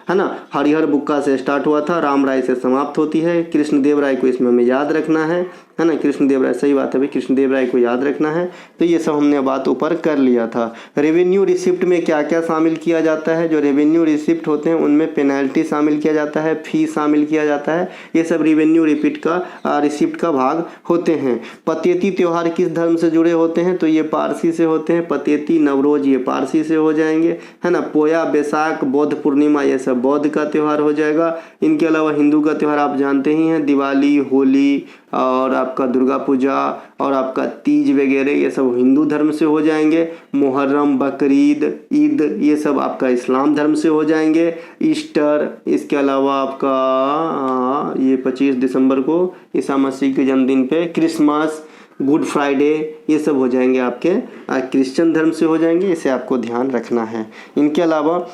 है ना। हरिहर बुक्का से स्टार्ट हुआ था, राम राय से समाप्त होती है। कृष्णदेव राय को इसमें हमें याद रखना है ना। कृष्णदेव राय, सही बात है भाई, कृष्णदेव राय को याद रखना है। तो ये सब हमने बात ऊपर कर लिया था। रेवेन्यू रिसिप्ट में क्या क्या शामिल किया जाता है? जो रेवेन्यू रिसिप्ट होते हैं उनमें पेनल्टी शामिल किया जाता है, फी शामिल किया जाता है, ये सब रेवेन्यू रिसिप्ट का भाग होते हैं। पतेती त्यौहार किस धर्म से जुड़े होते हैं? तो ये पारसी से होते हैं। पतेती, नवरोज ये पारसी से हो जाएंगे, है ना। पोया, बैसाख, बौद्ध पूर्णिमा ये सब बौद्ध का त्यौहार हो जाएगा। इनके अलावा हिंदू का त्यौहार आप जानते ही हैं, दिवाली, होली और आपका दुर्गा पूजा और आपका तीज वगैरह ये सब हिंदू धर्म से हो जाएंगे। मुहर्रम, बकरीद, ईद ये सब आपका इस्लाम धर्म से हो जाएंगे। ईस्टर, इसके अलावा आपका ये 25 दिसंबर को ईसा मसीह के जन्मदिन पे, क्रिसमस, गुड फ्राइडे ये सब हो जाएंगे आपके क्रिश्चियन धर्म से हो जाएंगे, इसे आपको ध्यान रखना है। इनके अलावा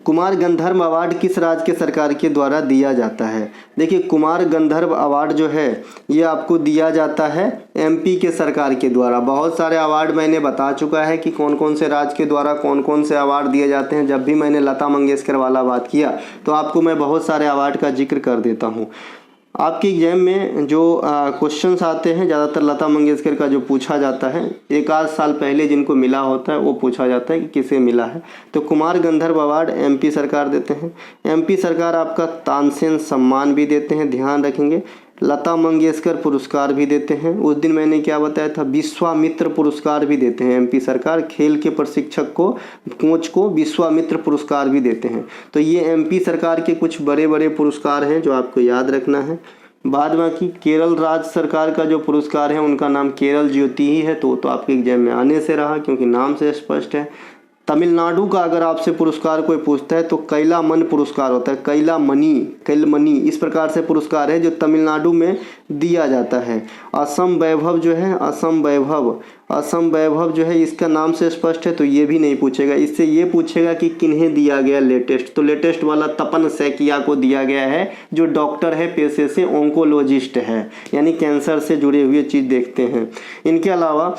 कुमार गंधर्व अवार्ड किस राज्य के सरकार के द्वारा दिया जाता है? देखिए, कुमार गंधर्व अवार्ड जो है ये आपको दिया जाता है MP के सरकार के द्वारा। बहुत सारे अवार्ड मैंने बता चुका है कि कौन कौन से राज्य के द्वारा कौन कौन से अवार्ड दिए जाते हैं। जब भी मैंने लता मंगेशकर वाला बात किया तो आपको मैं बहुत सारे अवार्ड का जिक्र कर देता हूँ। आपके एग्जाम में जो क्वेश्चंस आते हैं ज़्यादातर लता मंगेशकर का जो पूछा जाता है, एक आध साल पहले जिनको मिला होता है वो पूछा जाता है कि किसे मिला है। तो कुमार गंधर्व अवार्ड MP सरकार देते हैं। MP सरकार आपका तानसेन सम्मान भी देते हैं, ध्यान रखेंगे। लता मंगेशकर पुरस्कार भी देते हैं। उस दिन मैंने क्या बताया था, विश्वामित्र पुरस्कार भी देते हैं MP सरकार। खेल के प्रशिक्षक को, कोच को विश्वामित्र पुरस्कार भी देते हैं। तो ये MP सरकार के कुछ बड़े बड़े पुरस्कार हैं जो आपको याद रखना है। बाद बाकी केरल राज्य सरकार का जो पुरस्कार है उनका नाम केरल ज्योति ही है, तो आपके एग्जाम में आने से रहा क्योंकि नाम से स्पष्ट है। तमिलनाडु का अगर आपसे पुरस्कार कोई पूछता है तो कैलामन पुरस्कार होता है, कैलमनी इस प्रकार से पुरस्कार है जो तमिलनाडु में दिया जाता है। असम वैभव जो है, असम वैभव जो है इसका नाम से स्पष्ट है तो ये भी नहीं पूछेगा। इससे ये पूछेगा कि किन्हें दिया गया लेटेस्ट, तो लेटेस्ट वाला तपन सैकिया को दिया गया है जो डॉक्टर है, पेशे से ऑन्कोलॉजिस्ट है, यानी कैंसर से जुड़े हुए चीज़ देखते हैं। इनके अलावा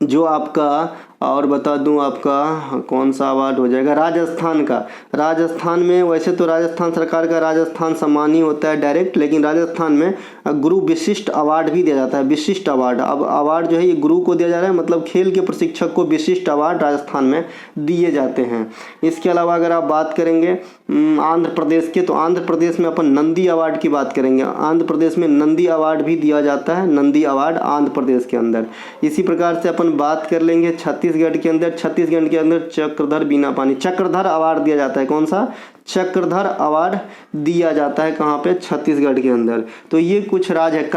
जो आपका और बता दूं आपका कौन सा अवार्ड हो जाएगा, राजस्थान का। राजस्थान में वैसे तो राजस्थान सरकार का राजस्थान सम्मान ही होता है डायरेक्ट, लेकिन राजस्थान में गुरु विशिष्ट अवार्ड भी दिया जाता है। विशिष्ट अवार्ड, अब अवार्ड जो है ये गुरु को दिया जा रहा है, मतलब खेल के प्रशिक्षक को विशिष्ट अवार्ड राजस्थान में दिए जाते हैं। इसके अलावा अगर आप बात करेंगे आंध्र प्रदेश के, तो आंध्र प्रदेश में अपन नंदी अवार्ड की बात करेंगे। आंध्र प्रदेश में नंदी अवार्ड भी दिया जाता है, नंदी अवार्ड आंध्र प्रदेश के अंदर। इसी प्रकार से अपन बात कर लेंगे छत्तीसगढ़ के अंदर चक्रधर बीना पानी, चक्रधर अवार्ड दिया जाता है। कौन सा? चक्रधर अवार्ड दिया जाता है कहाँ पे? छत्तीसगढ़ के अंदर। तो ये कुछ राज्य है।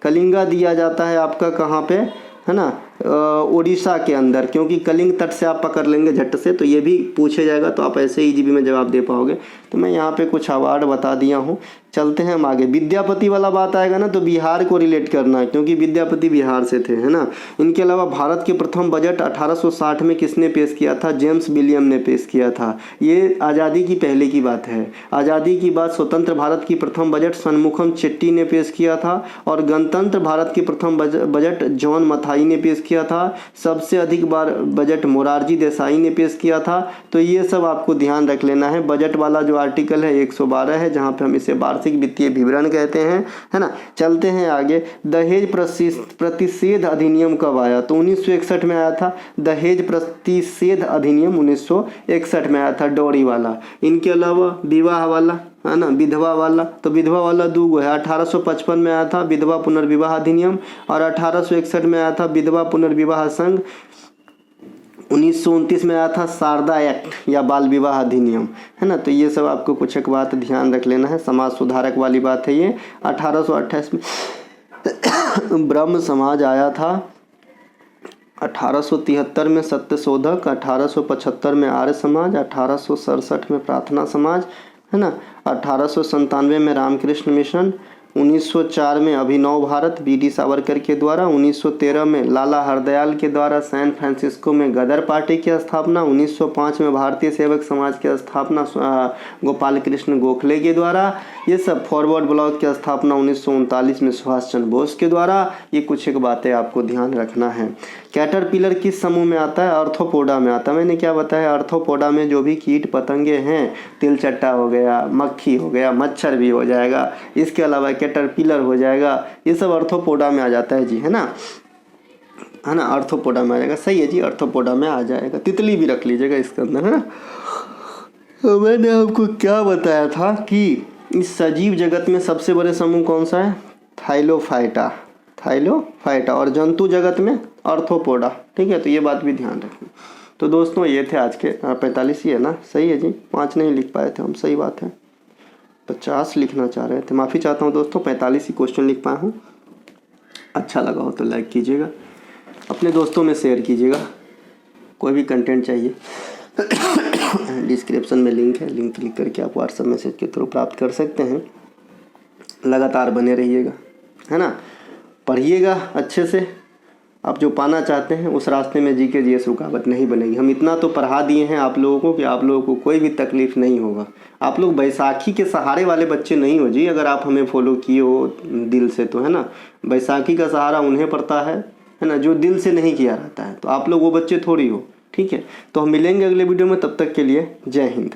कलिंगा दिया जाता है आपका कहाँ पे, है ना, उड़ीसा के अंदर, क्योंकि कलिंग तट से आप पकड़ लेंगे झट से, तो ये भी पूछे जाएगा तो आप ऐसे ईजीबी में जवाब दे पाओगे। तो मैं यहाँ पे कुछ अवार्ड बता दिया हूँ। चलते हैं हम आगे। विद्यापति वाला बात आएगा ना तो बिहार को रिलेट करना है, क्योंकि विद्यापति बिहार से थे, है ना। इनके अलावा भारत के प्रथम बजट 1860 में किसने पेश किया था? जेम्स विलियम ने पेश किया था। ये आज़ादी की पहले की बात है। आज़ादी की बात स्वतंत्र भारत की प्रथम बजट सन्मुखम चेट्टी ने पेश किया था, और गणतंत्र भारत की प्रथम बजट जॉन मथाई ने पेश किया था। सबसे अधिक बार बजट मोरारजी देसाई ने पेश किया था। तो ये सब आपको ध्यान रख लेना है। बजट वाला जो आर्टिकल है 112 है, जहाँ पे हम इसे वार्षिक वित्तीय विवरण कहते हैं, है ना। चलते हैं आगे। दहेज प्रतिषेध अधिनियम कब आया? तो 1961 में आया था। दहेज प्रतिषेध अधिनियम 1961 में आया था, डोरी वाला। इनके अलावा विवाह वाला, है ना, विधवा वाला, तो विधवा वाला दो गो है। 1855 में आया था विधवा पुनर्विवाह अधिनियम, और 1861 में आया था विधवा पुनर्विवाह संघ। 1929 में आया था शारदा एक्ट या बाल विवाह अधिनियम, है ना। तो ये सब आपको कुछ एक बात ध्यान रख लेना है। समाज सुधारक वाली बात है ये। 1828 में ब्रह्म समाज आया था। 1873 में सत्यशोधक, 1875 में आर्य समाज, 1867 में प्रार्थना समाज, है ना। 1897 में रामकृष्ण मिशन, 1904 में अभिनव भारत बी.डी. सावरकर के द्वारा, 1913 में लाला हरदयाल के द्वारा सैन फ्रांसिस्को में गदर पार्टी की स्थापना, 1905 में भारतीय सेवक समाज की स्थापना गोपाल कृष्ण गोखले के द्वारा। ये सब फॉरवर्ड ब्लॉक की स्थापना 1939 में सुभाष चंद्र बोस के द्वारा। ये कुछ एक बातें आपको ध्यान रखना है। कैटरपिलर किस समूह में आता है? आर्थ्रोपोडा में आता है। मैंने क्या बताया? आर्थ्रोपोडा में जो भी कीट पतंगे हैं, तिलचट्टा हो गया, मक्खी हो गया, मच्छर भी हो जाएगा, इसके अलावा कैटरपिलर हो जाएगा, ये सब आर्थ्रोपोडा में आ जाता है जी, है ना, है ना। आर्थ्रोपोडा में आ जाएगा। सही है जी, आर्थ्रोपोडा में आ जाएगा। तितली भी रख लीजिएगा इसके अंदर, है ना। तो मैंने आपको क्या बताया था कि इस सजीव जगत में सबसे बड़े समूह कौन सा है? थाइलोफाइटा, थाइलोफाइटा। और जंतु जगत में आर्थ्रोपोडा। ठीक है, तो ये बात भी ध्यान रखना। तो दोस्तों ये थे आज के 45 ही है ना। सही है जी, 5 नहीं लिख पाए थे हम, सही बात है। 50 लिखना चाह रहे थे, माफ़ी चाहता हूँ दोस्तों, 45 ही क्वेश्चन लिख पाया हूँ। अच्छा लगा हो तो लाइक कीजिएगा, अपने दोस्तों में शेयर कीजिएगा। कोई भी कंटेंट चाहिए डिस्क्रिप्शन में लिंक है, लिंक क्लिक करके आप व्हाट्सएप मैसेज के थ्रू प्राप्त कर सकते हैं। लगातार बने रहिएगा, है ना। पढ़िएगा अच्छे से। आप जो पाना चाहते हैं उस रास्ते में जीके जीएस रुकावट नहीं बनेगी। हम इतना तो पढ़ा दिए हैं आप लोगों को कि आप लोगों को कोई भी तकलीफ नहीं होगा। आप लोग बैसाखी के सहारे वाले बच्चे नहीं हो जी, अगर आप हमें फॉलो किए हो दिल से, तो है ना। बैसाखी का सहारा उन्हें पड़ता है ना, जो दिल से नहीं किया रहता है। तो आप लोग वो बच्चे थोड़ी हो, ठीक है। तो हम मिलेंगे अगले वीडियो में, तब तक के लिए जय हिंद।